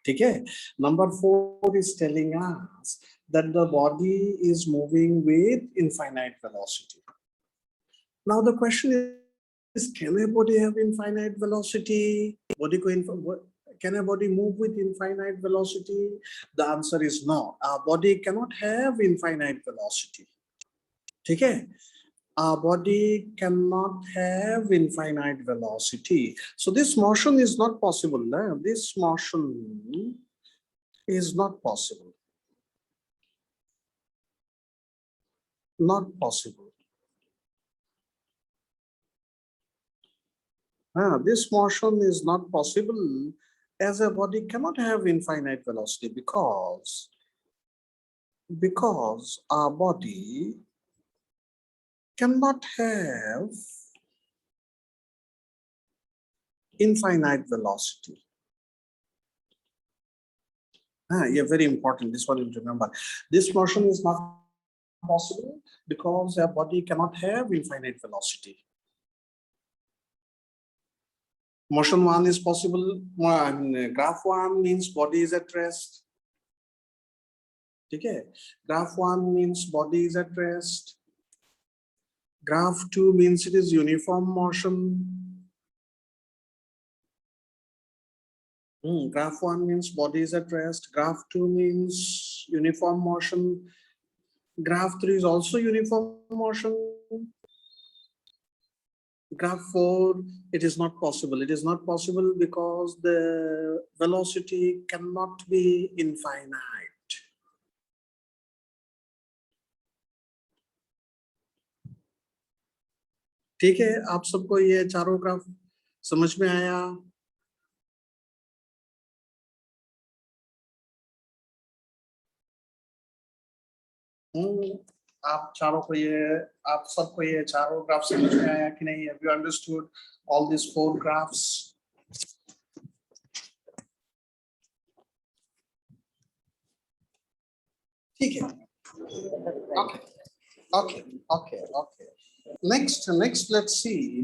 ठीक है? Number 4 is telling us that the body is moving with infinite velocity. Now the question is, can a body have infinite velocity? Can a body move with infinite velocity? The answer is no. Our body cannot have infinite velocity. ठीक है? Our body cannot have infinite velocity. So this motion is not possible. This motion is not possible. Not possible. This motion is not possible, as a body cannot have infinite velocity because our body cannot have infinite velocity. Yeah, very important. This one you remember. This motion is not possible because a body cannot have infinite velocity. Motion 1 is possible. Graph 1 means body is at rest. Okay, graph 1 means body is at rest. Graph 2 means it is uniform motion. Graph 1 means body is at rest. Graph 2 means uniform motion. Graph 3 is also uniform motion. Graph 4, it is not possible. It is not possible because the velocity cannot be infinite. ठीक है, आप सबको ये चारों graph समझ में आया? आप सबको ये चारों ग्राफ समझ में आया कि नहीं? Have you understood all these 4 graphs? ठीक है. Okay. Next, let's see.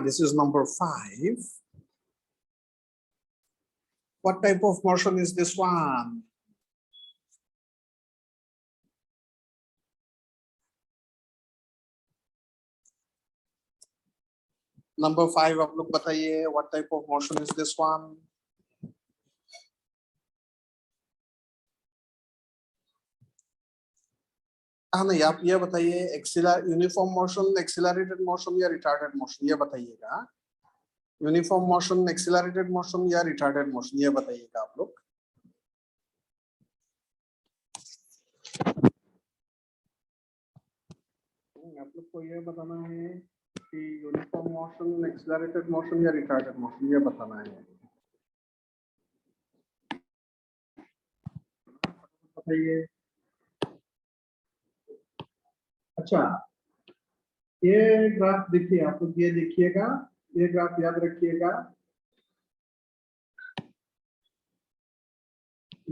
This is number 5. What type of motion is this one? Number 5 आप लोग बताइए, what type of motion is this one? हाँ नहीं, आप ये बताइए, यूनिफॉर्म मोशन, एक्सिलरेटेड मोशन या रिटार्डेड मोशन, ये बताइएगा। यूनिफॉर्म मोशन, एक्सिलरेटेड मोशन या रिटार्डेड मोशन, ये बताइएगा आप लोग। आप लोग को ये बताना है कि यूनिफॉर्म मोशन, एक्सिलरेटेड मोशन या रिटार्डेड मोशन, ये बताना है। बताइए। अच्छा, ये ग्राफ देखिए, आप लोग ये देखिएगा, ये ग्राफ याद रखिएगा।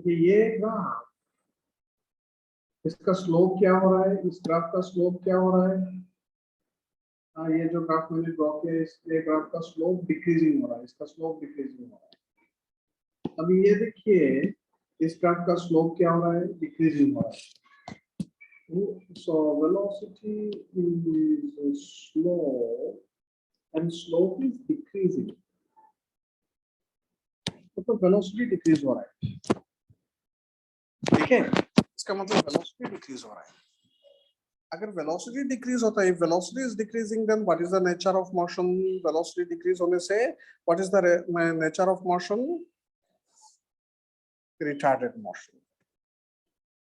ये ग्राफ, इसका स्लोप क्या हो रहा है, इस ग्राफ का स्लोप क्या हो रहा है? हाँ, ये जो ग्राफ मैंने ड्रॉ किया है, इसके ग्राफ का स्लोप डिक्रीजिंग हो रहा है, इसका स्लोप डिक्रीजिंग हो रहा है। अभी ये देखिए, इस ग्राफ का स्लोप क्या हो रहा है, डिक्रीजिंग हो रहा है। So velocity is slow and slope is decreasing. तो वेलोसिटी डिक्रीज हो रहा है, ठीक है, इसका मतलब वेलोसिटी डिक्रीज हो रहा है। अगर वेलोसिटी डिक्रीज होता है, velocity is decreasing, then what is the nature of motion? Velocity decrease होने से what is the nature of motion? Retarded motion.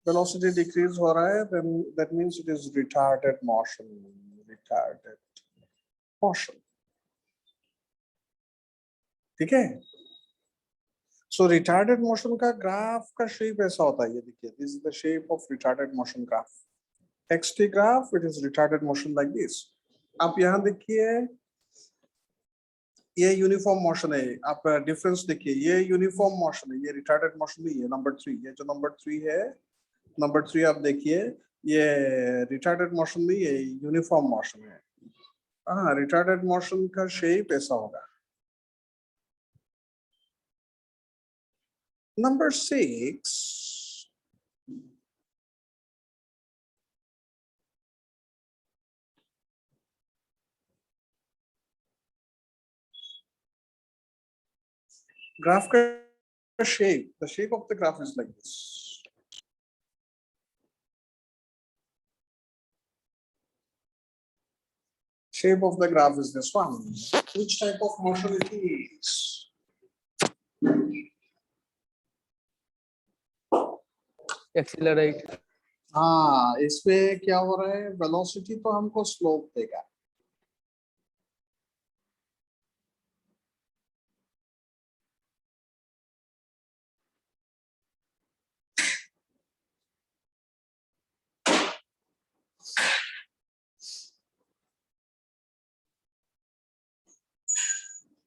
Velocity decrease हो रहा है, then that means it is retarded motion. Retarded motion, ठीक है। So retarded motion का graph का shape ऐसा होता है, ये देखिए, this is the shape of retarded motion graph. XT graph, it is retarded motion like this. आप यहाँ देखिए, ये यूनिफॉर्म मोशन है, आप डिफरेंस देखिए, ये यूनिफॉर्म मोशन है, ये रिटार्डेड मोशन नहीं है। नंबर 3, ये जो नंबर 3 है, नंबर 3 आप देखिए, ये रिटार्डेड मोशन नहीं है, यूनिफॉर्म मोशन है। हाँ, रिटार्डेड मोशन का शेप ऐसा होगा। नंबर 6, ग्राफ का shape, the shape of the graph is like this. Shape of the graph is this one. Which type of motion it is? Accelerate. हाँ, इसमें क्या हो रहा है, वेलोसिटी तो हमको स्लोप देगा।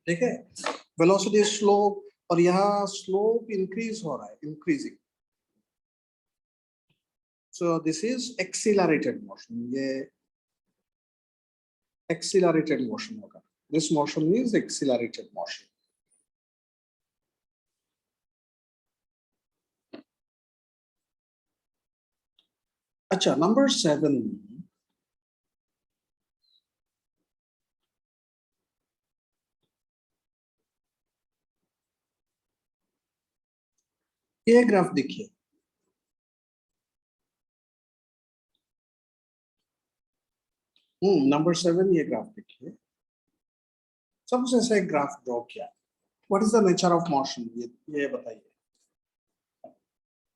ठीक है, वेलोसिटी स्लोप, और यहाँ स्लोप इंक्रीज हो रहा है, increasing. So this is accelerated motion, ये एक्सीलरेटेड मोशन होगा। This motion is accelerated motion. अच्छा, नंबर 7, ये ग्राफ देखिए, नंबर 7, ये ग्राफ देखिए। सबसे ऐसा एक ग्राफ ड्रॉ किया, what is the nature of motion, ये बताइए।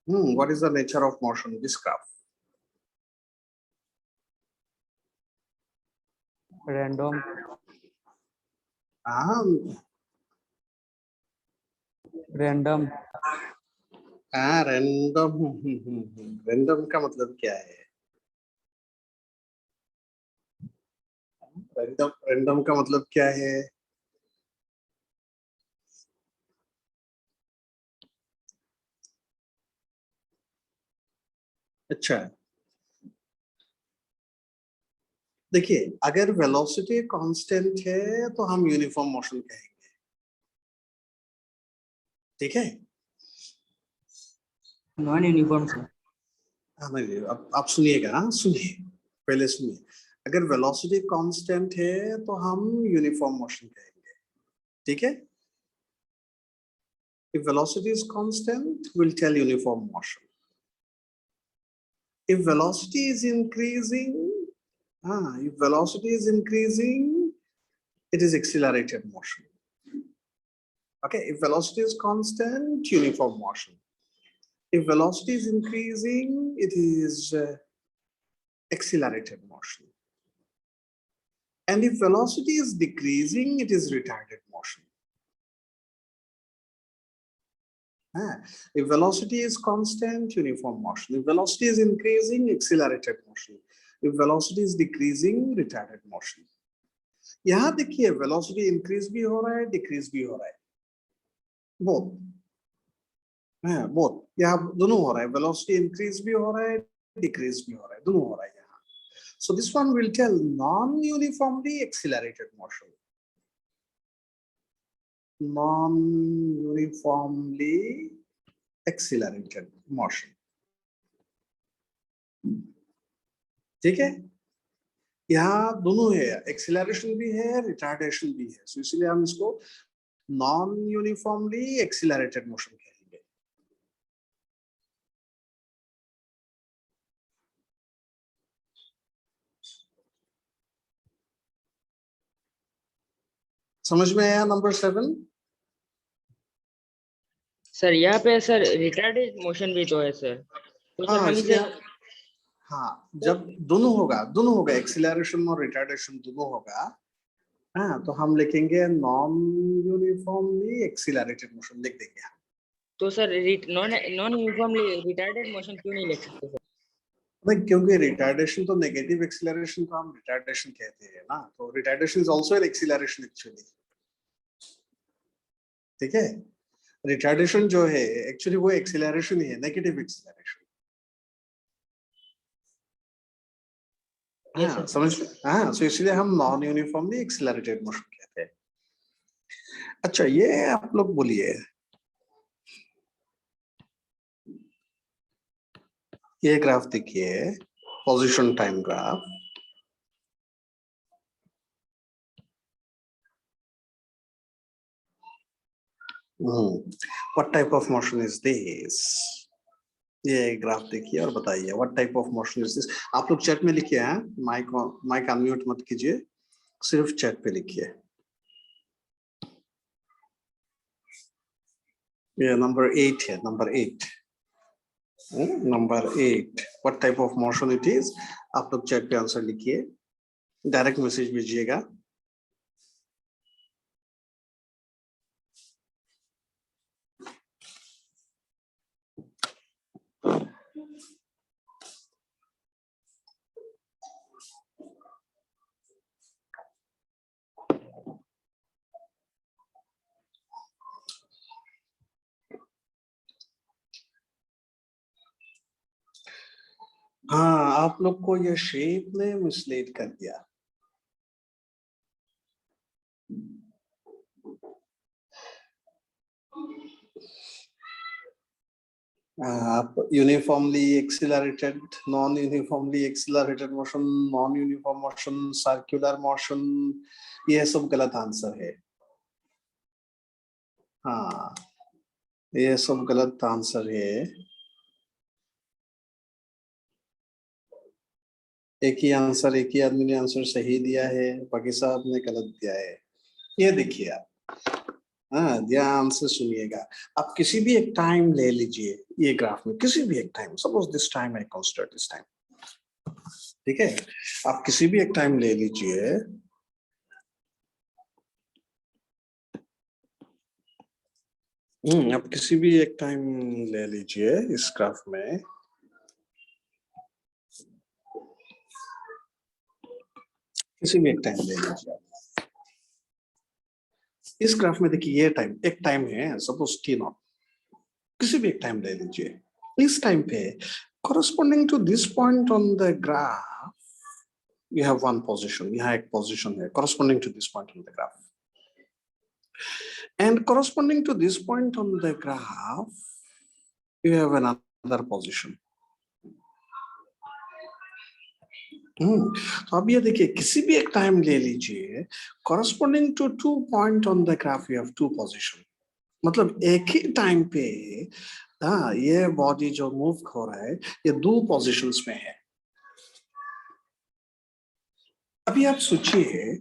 What is the nature of motion, this graph? Random. Random. Random. Random का मतलब क्या है? रैंडम का मतलब क्या है? अच्छा, देखिए, अगर वेलोसिटी कांस्टेंट है तो हम यूनिफॉर्म मोशन कहेंगे। ठीक है? Non uniform sir. हाँ नहीं, अब आप सुनिएगा, हाँ सुनिए, पहले सुनिए। अगर वेलोसिटी कांस्टेंट है तो हम यूनिफॉर्म मोशन कहेंगे, ठीक है? If velocity is constant, we'll tell uniform motion. If velocity is increasing, it is accelerated motion. Okay, if velocity is constant, uniform motion. If velocity is increasing, it is accelerated motion. And if velocity is decreasing, it is retarded motion. If velocity is constant, uniform motion. If velocity is increasing, accelerated motion. If velocity is decreasing, retarded motion. यहाँ देखिए velocity increase भी हो रहा है, decrease भी हो रहा है, both. both. यहाँ दोनों हो रहा है, velocity increase भी हो रहा है, decrease भी हो रहा है, दोनों हो रहा है यहाँ. So this one will tell non-uniformly accelerated motion. Non-uniformly accelerated motion. ठीक है? यहाँ दोनों है, एक्सीलरेशन भी है, रिटार्डेशन भी है, so इसलिए हम इसको नॉन यूनिफॉर्मली एक्सीलरेटेड मोशन कहेंगे. समझ में आया नंबर 7? सर यहाँ पे सर रिटार्डेड मोशन भी तो है सर, तो सर हम इसे जब दोनों होगा एक्सीलरेशन और रिटार्डेशन दोनों होगा, तो हम लिखेंगे नॉन यूनिफॉर्मली एक्सीलरेटेड मोशन लिख देंगे. तो sir non uniformly retarded motion क्यों नहीं लिख सकते सर? नहीं, क्योंकि रिटार्डेशन तो नेगेटिव एक्सीलरेशन को हम रिटार्डेशन कहते हैं ना, तो retardation is also an acceleration actually. ठीक है? रिटार्डेशन जो है एक्चुअली वो एक्सीलरेशन ही है, नेगेटिव एक्सीलरेशन. समझ? सो इसलिए हम नॉन यूनिफॉर्मली एक्सीलरेटेड मोशन कहते हैं. अच्छा, ये आप लोग बोलिए, ये ग्राफ देखिए, position time graph. What type of motion is this? ये ग्राफ देखिए और बताइए what type of motion is this. आप लोग चैट में लिखिए, माइक अनम्यूट मत कीजिए, सिर्फ चैट पे लिखिए. ये नंबर 8 है, number 8. Number 8, what type of motion it is. आप लोग चैट पे आंसर लिखिए, डायरेक्ट मैसेज भेजिएगा. आप लोग को ये शेप ने मिसलीड कर दिया. आप uniformly accelerated, non uniformly accelerated motion, non uniform motion, circular motion, ये सब गलत आंसर है. ये सब गलत आंसर है. एक ही आदमी ने आंसर सही दिया है, बाकी साहब ने गलत दिया है. ये देखिए आप, ध्यान से सुनिएगा. आप किसी भी एक टाइम ले लीजिए ये ग्राफ में, किसी भी एक time, suppose this time I consider this time. ठीक है? आप किसी भी एक टाइम ले लीजिए. आप किसी भी एक टाइम ले लीजिए इस ग्राफ में. किसी भी एक टाइम ले लीजिए. इस ग्राफ में देखिए, ये टाइम एक टाइम है, सपोज t0. किसी भी एक टाइम ले लीजिए. इस टाइम पे corresponding to this point on the graph you have one position. यहाँ एक पोजीशन है corresponding to this point on the graph. And corresponding to this point on the graph, you have another position. तो अब ये देखिए किसी भी एक टाइम ले लीजिए, corresponding to 2 point on the graph you have 2 position. मतलब एक ही टाइम पे ये बॉडी जो मूव हो रहा है ये 2 पोजीशंस में है. अभी आप सोचिए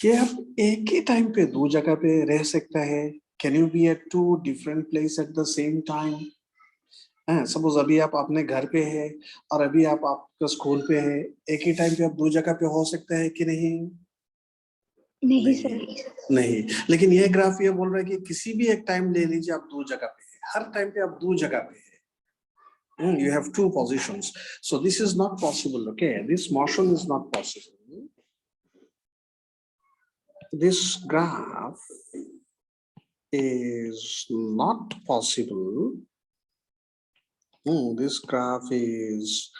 कि आप एक ही टाइम पे 2 जगह पे रह सकता है. Can you be at 2 different place at the same time? Suppose अभी आप अपने घर पे है और अभी आप आपका स्कूल पे है, एक ही टाइम पे आप 2 जगह पे हो सकता है कि नहीं? नहीं सर. नहीं. लेकिन ये ग्राफ ये बोल रहा है कि किसी भी एक टाइम ले लीजिए आप 2 जगह पे है, हर टाइम पे आप 2 जगह पे है. You have 2 positions, so this is not possible. Okay, this motion is not possible. This graph is not possible. This graph is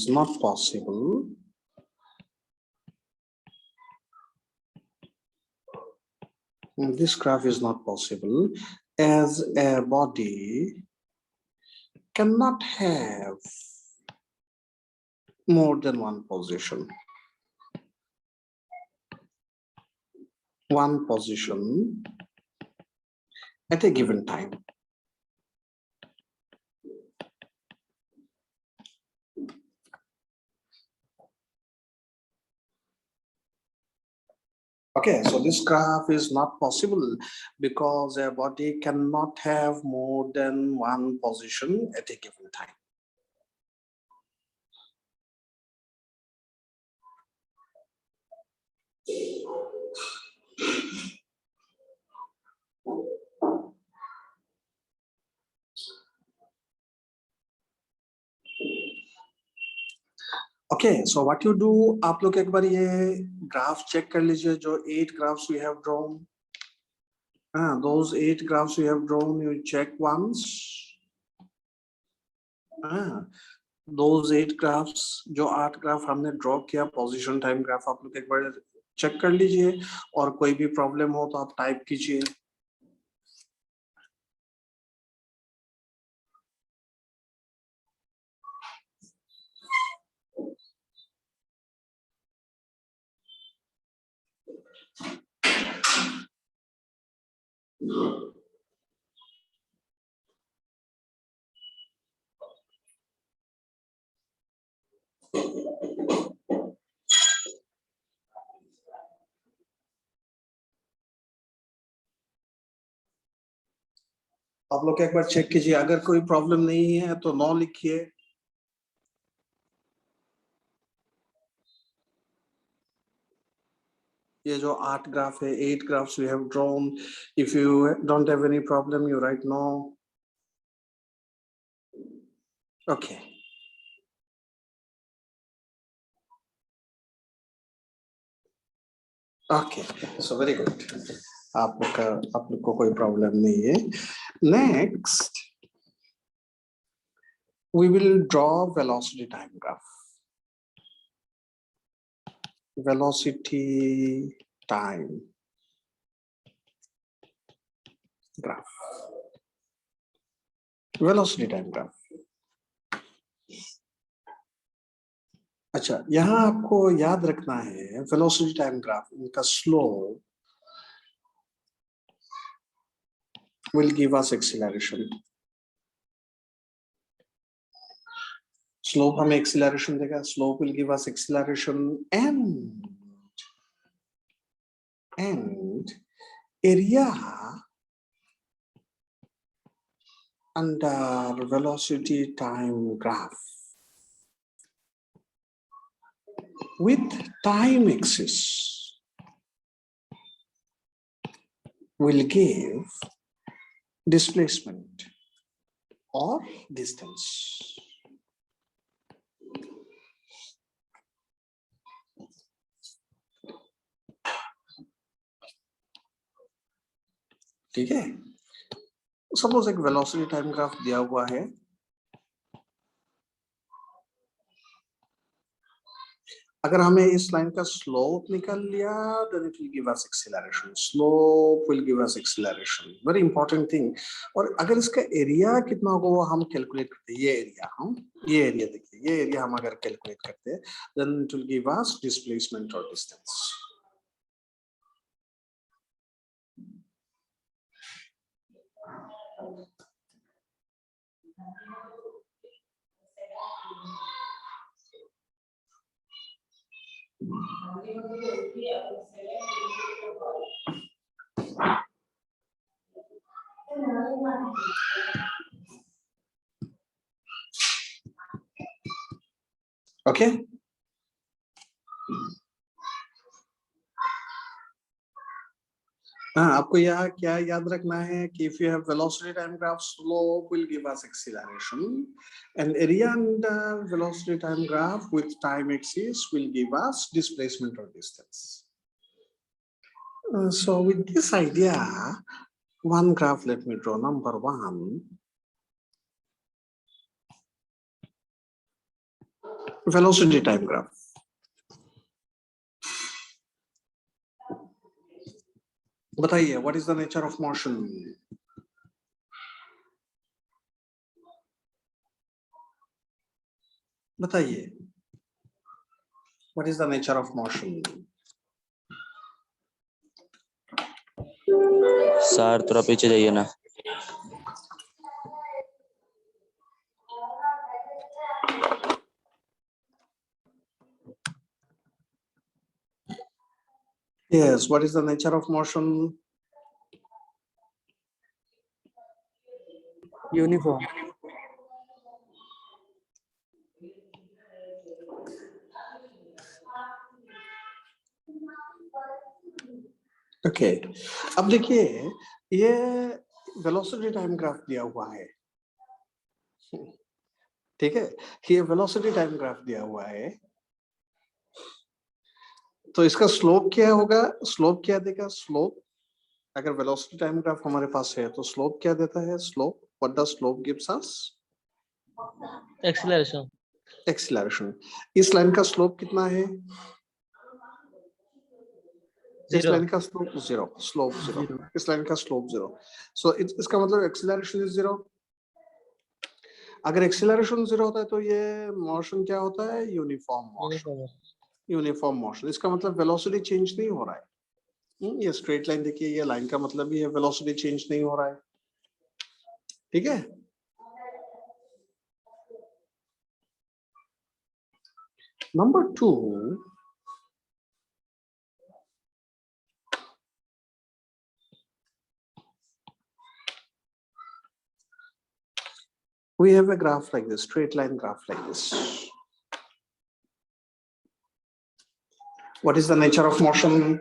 not possible. This graph is not possible as a body cannot have more than one position. One position at a given time. Okay, so this graph is not possible because a body cannot have more than one position at a given time. Okay, so what you do, आप लोग एक बार ये graph check कर लीजिए जो 8 graphs we have drawn. Those 8 graphs you have drawn, you check once. Those 8 graphs, जो 8 graph हमने draw किया पोजीशन टाइम ग्राफ, आप लोग एक बार चेक कर लीजिए और कोई भी प्रॉब्लम हो तो आप टाइप कीजिए. आप लोग एक बार चेक कीजिए, अगर कोई प्रॉब्लम नहीं है तो नो लिखिए. ये जो 8 ग्राफ है, 8 graphs we have drawn. If you don't have any problem, you write no. Okay. Okay, so very good. आप लोग को कोई प्रॉब्लम नहीं है. Next, we will draw velocity time graph. Velocity time graph. Velocity time graph. अच्छा, यहाँ आपको याद रखना है velocity time graph, इनका slope will give us acceleration. Slope हमें acceleration देगा. Slope will give us acceleration and area under velocity time graph with time axis will give displacement or distance. ठीक है. सपोज एक वेलोसिटी टाइम ग्राफ दिया हुआ है. अगर हमें इस लाइन का स्लोप निकाल लिया, then it will give us acceleration. Slope will give us acceleration. Very important thing. और अगर इसका एरिया कितना होगा वो हम कैलकुलेट करते हैं. ये एरिया देखिए, ये एरिया हम अगर कैलकुलेट करते हैं, then it will give us displacement or distance. Okay. हाँ, आपको यहाँ क्या याद रखना है कि if you have velocity time graph, slope will give us acceleration, and area under velocity time graph with time axis will give us displacement or distance. So with this idea, one graph, let me draw number one. Velocity time graph. बताइए, what is the nature of motion? बताइए, what is the nature of motion? Sir थोड़ा पीछे जाइए ना. Yes, what is the nature of motion? uniform, Okay. अब देखिए, ये velocity time graph दिया हुआ है, ठीक है. ये वेलोसिटी टाइम ग्राफ दिया हुआ है, तो इसका स्लोप क्या होगा? स्लोप क्या देगा? स्लोप, अगर वेलोसिटी टाइम ग्राफ हमारे पास है तो स्लोप क्या देता है? Slope, what does slope gives us? Acceleration. Acceleration. इस लाइन का स्लोप कितना है? इस Zero. लाइन का स्लोप जीरो. Slope zero. इस लाइन का स्लोप जीरो. सो इसका मतलब एक्सीलरेशन इज जीरो. अगर एक्सीलरेशन जीरो होता है तो ये मोशन क्या होता है? Uniform motion. Uniform. Uniform motion. इसका मतलब वेलोसिटी चेंज नहीं हो रहा है. ये स्ट्रेट लाइन देखिए, ये लाइन का मतलब ये वेलोसिटी चेंज नहीं हो रहा है, ठीक है. Number two, we have a graph like this, straight line graph like this. What is the nature of motion?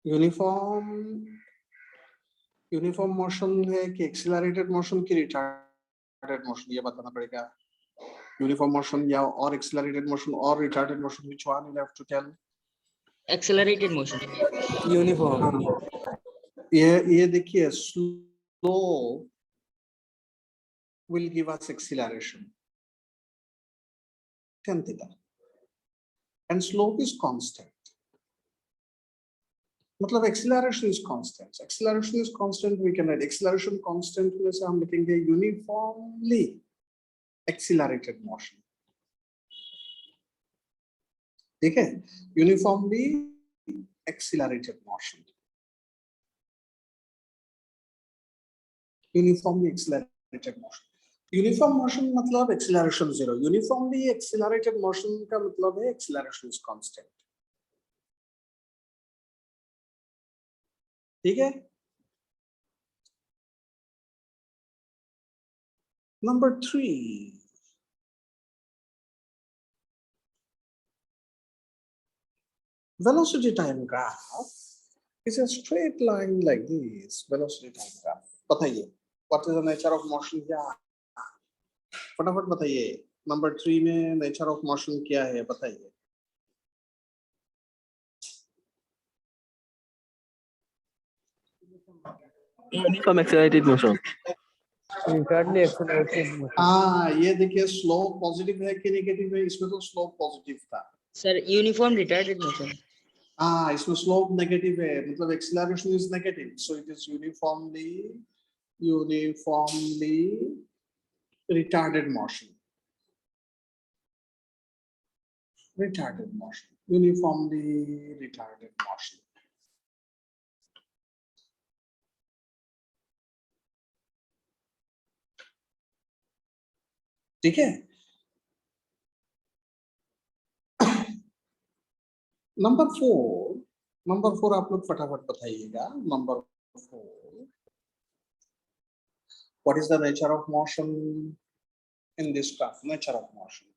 uniform, uniform motion है कि एक्सीलरेटेड मोशन की रिटार्डेड मोशन, ये बताना पड़ेगा. यूनिफॉर्म मोशन या और एक्सीलरेटेड मोशन और retarded motion, which one you have to tell? Accelerated motion. uniform, ये देखिए, slope will give us acceleration tan theta, and slope is constant. मतलब acceleration is constant. Acceleration is constant. We can write acceleration constant में से हम लिखेंगे uniformly accelerated motion. ठीक है? Uniformly accelerated motion. Uniformly accelerated motion. Uniform motion मतलब acceleration zero. Uniformly accelerated motion का मतलब है acceleration is constant. ठीक है? Number three. Velocity time graph is a straight line like this. Velocity time graph. बताइए, what is the nature of motion here? फटाफट बताइए, number 3 में नेचर ऑफ मोशन क्या है बताइए। Uniform accelerated motion. Retardedly accelerated motion. हाँ, ये देखिए स्लोप पॉजिटिव है कि नेगेटिव है, इसमें तो स्लोप पॉजिटिव था। Sir, uniform retarded motion. हाँ, इसमें स्लोप नेगेटिव है, मतलब acceleration is negative, so it is uniformly retarded motion. Uniformly retarded motion. ठीक है। नंबर 4 आप लोग फटाफट बताइएगा। Number 4, what is the nature of motion in this graph? Nature of motion.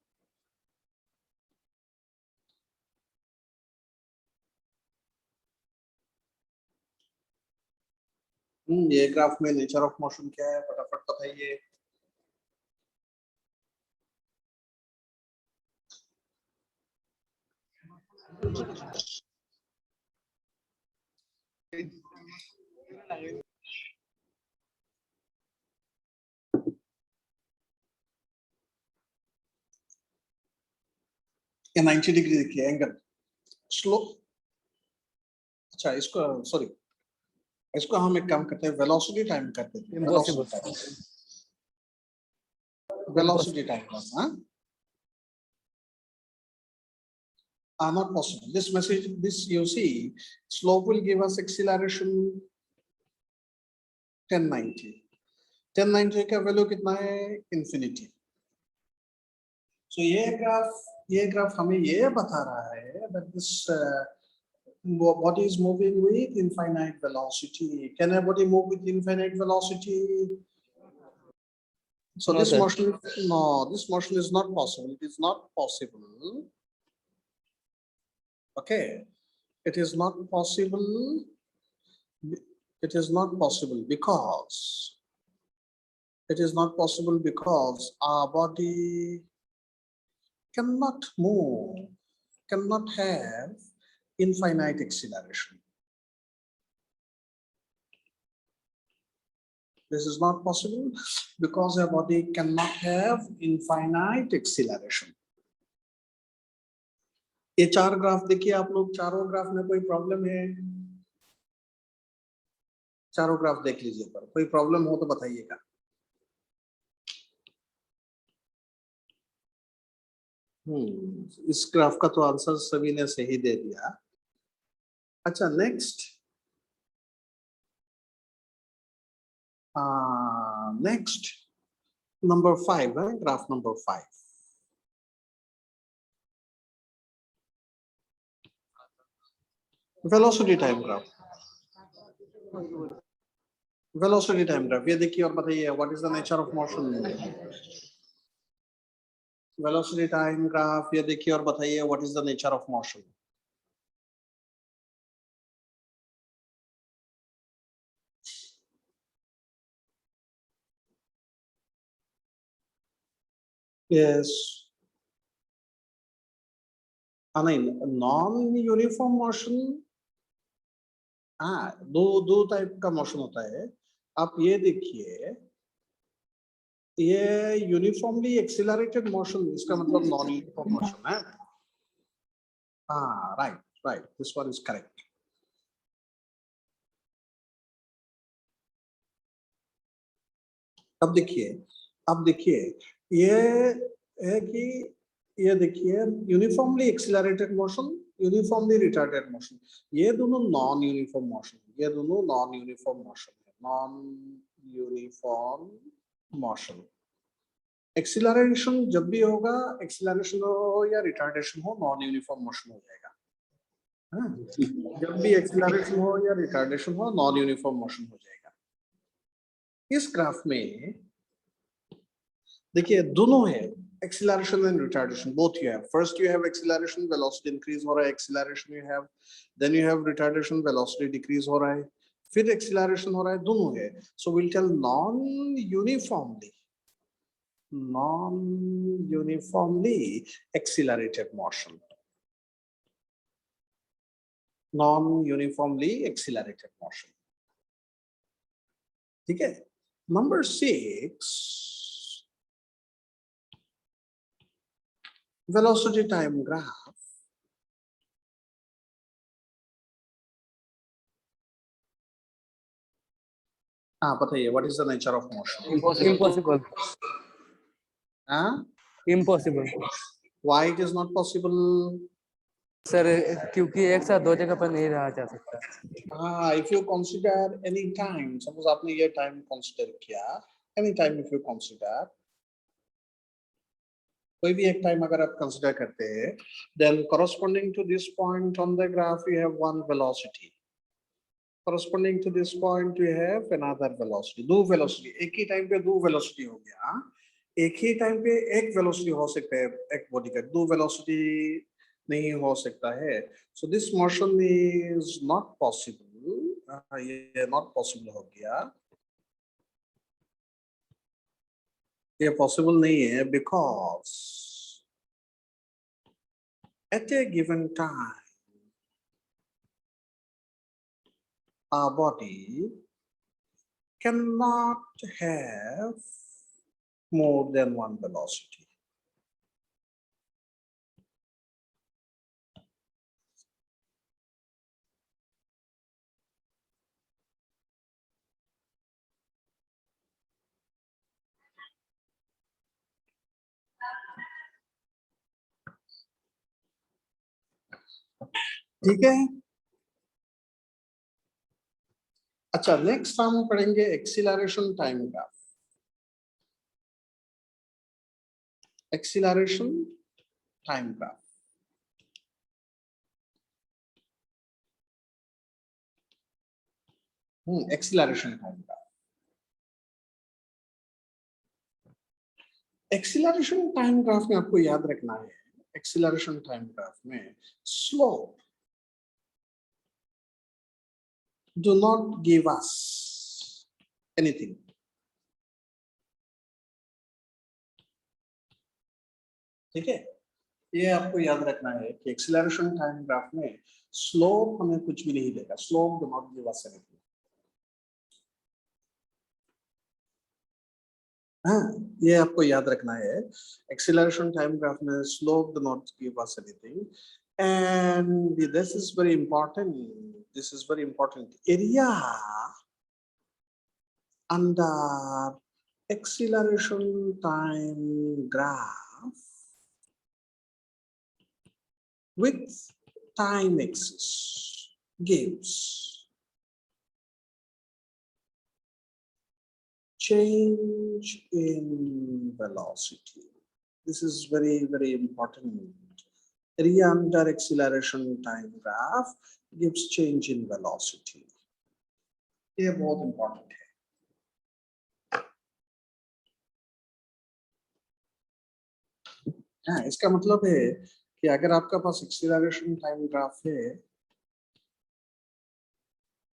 ये ग्राफ में नेचर ऑफ मोशन क्या है, फटाफट बताइए। ये 90 डिग्री देखिए एंगल, स्लो। अच्छा, इसको सॉरी, इसको हम एक काम करते हैं, वेलोसिटी टाइम करते हैं। वेलोसिटी टाइम, हाँ, not possible. This message, this you see, slope will give us acceleration 1090. 1090 का वैल्यू कितना है? इन्फिनिटी। सो ये ग्राफ हमें ये बता रहा है that this body is moving with infinite velocity. Can a body move with infinite velocity? So no, this sir. This motion is not possible. It is not possible. Okay, it is not possible. It is not possible because our body cannot move, cannot have infinite acceleration. This is not possible because our body cannot have infinite acceleration. ये 4 graph देखिए आप लोग, चारों graph में कोई problem है? चारों graph देख लीजिए, पर कोई प्रॉब्लम हो तो बताइएगा। इस ग्राफ का तो आंसर सभी ने सही दे दिया। अच्छा, नेक्स्ट नंबर 5 है, graph number 5। Velocity time graph, ये देखिए और बताइए, what is the nature of motion? Velocity time graph, ये देखिए और बताइए, what is the nature of motion? Yes, नहीं, नॉन यूनिफॉर्म मोशन, हाँ, दो टाइप का मोशन होता है। आप ये देखिए, ये यूनिफॉर्मली एक्सिलरेटेड मोशन, इसका मतलब नॉन यूनिफॉर्म मोशन है। हाँ, right, this one is correct. अब देखिए ये है कि ये देखिए uniformly accelerated motion, uniformly retarded motion, ये दोनों नॉन यूनिफॉर्म मोशन है, नॉन यूनिफॉर्म मोशन। एक्सिलरेशन जब भी होगा, एक्सिलरेशन हो या रिटार्डेशन हो, नॉन यूनिफॉर्म मोशन हो जाएगा। जब भी एक्सिलरेशन हो या रिटार्डेशन हो, नॉन यूनिफॉर्म मोशन हो जाएगा। इस ग्राफ में देखिए दोनों है, acceleration and retardation, both you have. First you have acceleration, velocity increase हो रहा है, acceleration you have, then you have retardation, velocity decrease हो रहा है, फिर acceleration हो रहा है, दोनों है। So we'll tell non-uniformly non-uniformly accelerated motion. Non-uniformly accelerated motion. ठीक है? Number 6, velocity time graph. बताइए, what is the nature of motion? Impossible. हाँ? Impossible. Why it is not possible? Sir क्योंकि एक साथ दो जगह पर नहीं रहा जा सकता. If you consider any time, suppose आपने ये time consider किया, any time if you consider, कोई भी एक time अगर आप consider करते हैं, then corresponding to this point on the graph you have one velocity. Corresponding to this point you have another velocity. दो velocity, एक ही time पे दो velocity हो गया. एक ही time पे एक velocity हो सकता है एक body का, दो velocity नहीं हो सकता है. So this motion is not possible. ये not possible हो गया. ये possible नहीं है because at a given time our body cannot have more than one velocity. ठीक है? अच्छा, नेक्स्ट हम पढ़ेंगे acceleration time graph. Acceleration time graph. Acceleration time graph. Acceleration time graph में आपको याद रखना है, एक्सीलरेशन टाइम ग्राफ में slope do not give us anything. ठीक है? ये आपको याद रखना है कि एक्सीलरेशन टाइम ग्राफ में स्लोप हमें कुछ भी नहीं देगा. Slope do not give us anything. हाँ, ये आपको याद रखना है. एक्सीलरेशन टाइम ग्राफ में slope do not give us anything. And this is very important. This is very important. Area under acceleration time graph with time axis gives change in velocity. This is very, very important. Area under acceleration time graph gives change in velocity. ये बहुत important है. हाँ, इसका मतलब है कि अगर आपका पास एक्सीलरेशन टाइम ग्राफ है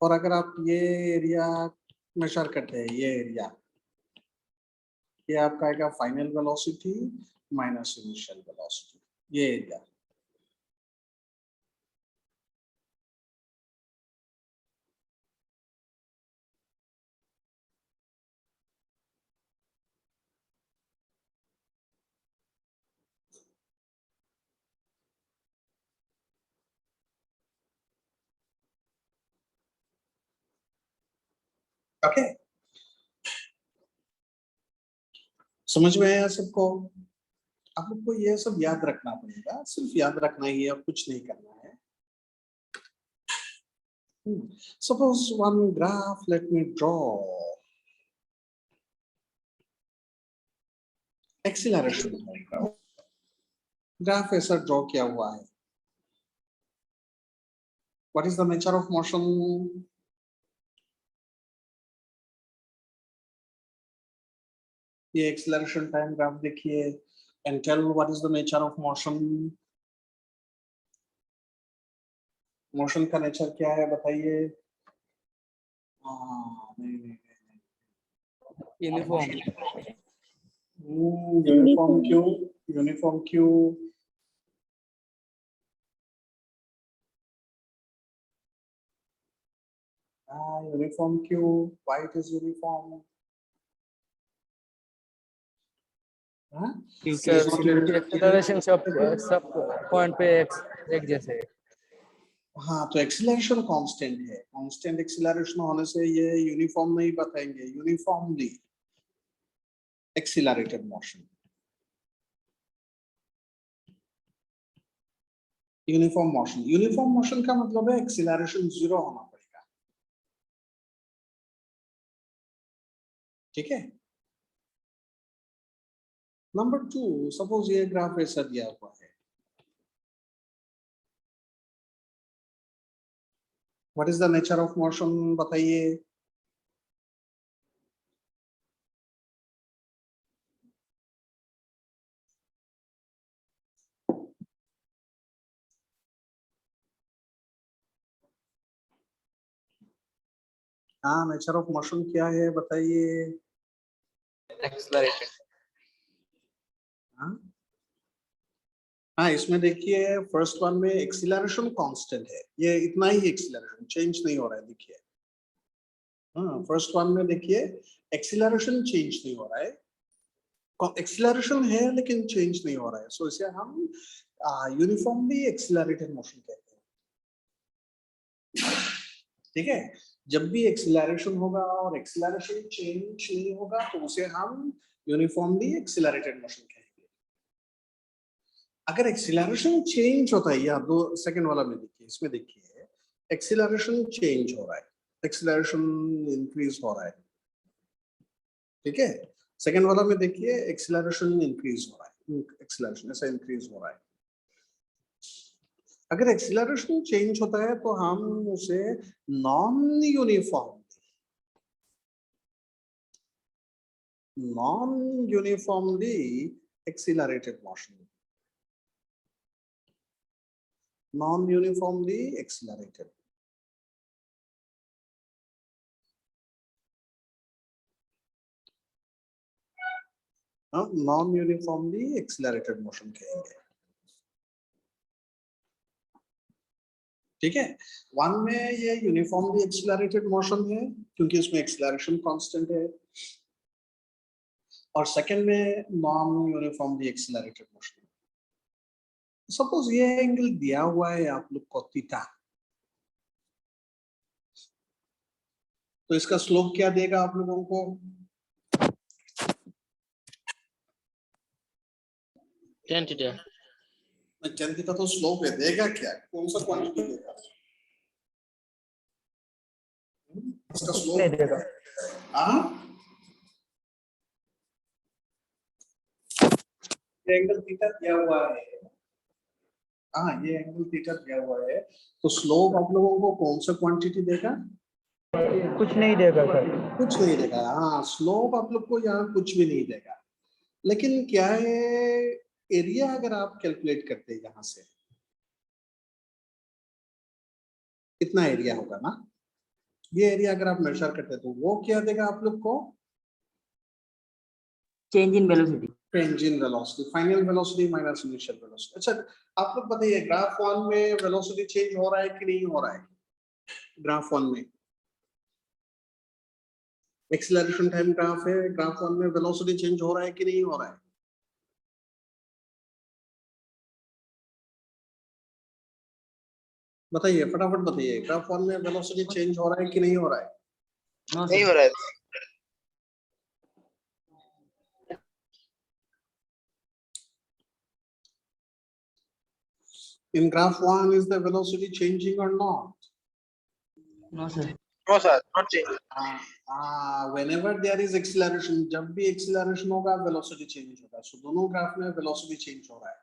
और अगर आप ये एरिया मेजर करते हैं, ये एरिया, ये आपका आएगा final velocity minus initial velocity. ये एरिया ओके. समझ में आया सबको? आप लोग को ये सब याद रखना पड़ेगा. सिर्फ याद रखना ही है, कुछ नहीं करना है. Suppose one graph, let me draw acceleration time graph. Graph ऐसा ड्रॉ किया हुआ है. What is the nature of motion? ये acceleration time graph देखिए and tell what is the nature of motion. Motion का नेचर क्या है बताइए? नहीं. यूनिफॉर्म. यूनिफॉर्म क्यों? यूनिफॉर्म क्यों? यूनिफॉर्म क्यों? Why it is uniform? Sir क्योंकि एक्सेलरेशन सब पॉइंट पे एक जैसे है। हाँ, तो एक्सीलरेशन कांस्टेंट है, कांस्टेंट एक्सीलरेशन होने से ये यूनिफॉर्म नहीं बताएंगे, uniformly accelerated motion. Uniform motion का मतलब है एक्सीलरेशन 0 होना पड़ेगा, ठीक है। नंबर 2, सपोज ये ग्राफ ऐसा दिया हुआ है, what is the nature of motion बताइए। हाँ, नेचर ऑफ मोशन क्या है बताइए। एक्सेलरेटेड। हाँ, इसमें देखिए फर्स्ट वन में एक्सीलरेशन कांस्टेंट है, ये इतना ही एक्सीलरेशन चेंज नहीं हो रहा है, देखिए। हाँ, फर्स्ट वन में देखिए एक्सीलरेशन चेंज नहीं हो रहा है, एक्सीलरेशन है लेकिन चेंज नहीं हो रहा है, सो इसे हम यूनिफॉर्मली एक्सीलरेटेड मोशन कहते हैं, ठीक है। जब भी एक्सीलरेशन होगा और एक्सीलरेशन चेंज नहीं होगा तो उसे हम यूनिफॉर्मली एक्सीलरेटेड मोशन कहेंगे। अगर एक्सीलरेशन चेंज होता है, या दो सेकंड वाला में देखिए, इसमें देखिए एक्सीलरेशन चेंज हो रहा है, एक्सीलरेशन इंक्रीज हो रहा है, ठीक है। सेकंड वाला में देखिए एक्सीलरेशन इंक्रीज हो रहा है, एक्सीलरेशन ऐसा इंक्रीज हो रहा है। अगर एक्सीलरेशन चेंज होता है तो हम उसे non uniformly accelerated motion, non uniformly accelerated, non uniformly accelerated motion कहेंगे, ठीक है। वन में ये यूनिफॉर्मली एक्सीलरेटेड मोशन है क्योंकि इसमें एक्सीलरेशन कांस्टेंट है, और सेकंड में non uniformly accelerated motion. Suppose ये एंगल दिया हुआ है आप लोग को थीटा, तो इसका स्लोप क्या देगा आप लोगों को? tan theta. tan थीटा तो स्लोप है, देगा क्या, कौन सा क्वांटिटी देगा? इसका स्लोप नहीं देगा। हाँ, एंगल थीटा दिया हुआ है, हाँ ये एंगल थीटा दिया हुआ है, तो स्लोप आप लोगों को कौन सा क्वांटिटी देगा? कुछ नहीं देगा सर। कुछ नहीं देगा, हाँ स्लोप आप लोग को यहाँ कुछ भी नहीं देगा। लेकिन क्या है, एरिया अगर आप कैलकुलेट करते हैं यहाँ से, कितना एरिया होगा ना, ये एरिया अगर आप मेजर करते हैं तो वो क्या देगा आप लोग को? Change in velocity. Change in velocity, final velocity minus initial velocity. अच्छा, आप लोग बताइए ग्राफ 1 में वेलोसिटी चेंज हो रहा है कि नहीं हो रहा है? ग्राफ 1 में एक्सीलरेशन टाइम ग्राफ है, ग्राफ 1 में वेलोसिटी चेंज हो रहा है कि नहीं हो रहा है? बताइए फटाफट बताइए, ग्राफ 1 में वेलोसिटी चेंज हो रहा है कि नहीं हो रहा है? नहीं हो रहा है। In graph 1 is the velocity changing or not? No sir. No, sir, not changing. Whenever there is acceleration, जब भी acceleration होगा velocity change होगा, so दोनों ग्राफ में velocity change हो रहा है।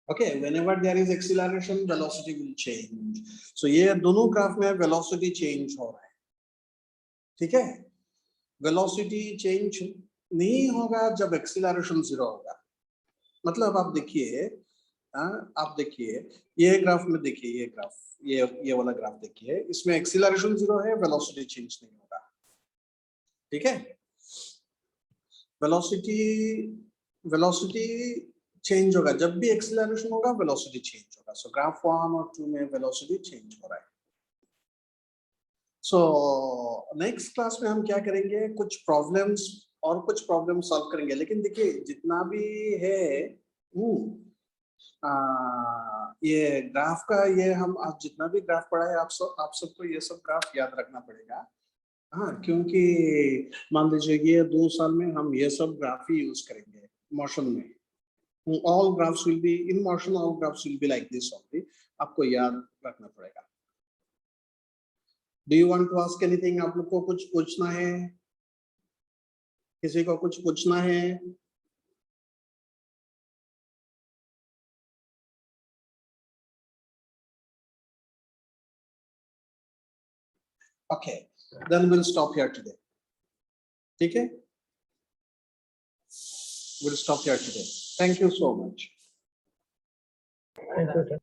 Okay, whenever there is acceleration, velocity will change. So ये दोनों ग्राफ में velocity change हो रहा है, ठीक है। velocity change नहीं होगा जब acceleration 0 होगा। मतलब आप देखिए, आप देखिए ये ग्राफ में देखिए, ये ग्राफ, ये वाला ग्राफ देखिए, इसमें एक्सीलरेशन 0 है, वेलोसिटी चेंज नहीं होगा, ठीक है। वेलोसिटी चेंज होगा जब भी एक्सेलरेशन होगा, वेलोसिटी चेंज होगा। सो ग्राफ 1 और 2 में वेलोसिटी चेंज हो रहा है। सो नेक्स्ट क्लास में हम क्या करेंगे, कुछ प्रॉब्लम्स सॉल्व करेंगे। लेकिन देखिए जितना भी है ये ग्राफ का, ये हम आज जितना भी ग्राफ पढ़ा है, आप सबको ये सब ग्राफ याद रखना पड़ेगा। हाँ, क्योंकि मान लीजिए ये 2 साल में हम ये सब ग्राफ ही यूज करेंगे मोशन में। all graphs will be in motion, all graphs will be like this only, आपको याद रखना पड़ेगा। Do you want to ask anything? आप लोग को कुछ पूछना है? किसी को कुछ पूछना है? Okay, then we'll stop here today. ठीक है? We'll stop here today. Thank you so much. Thank you, sir.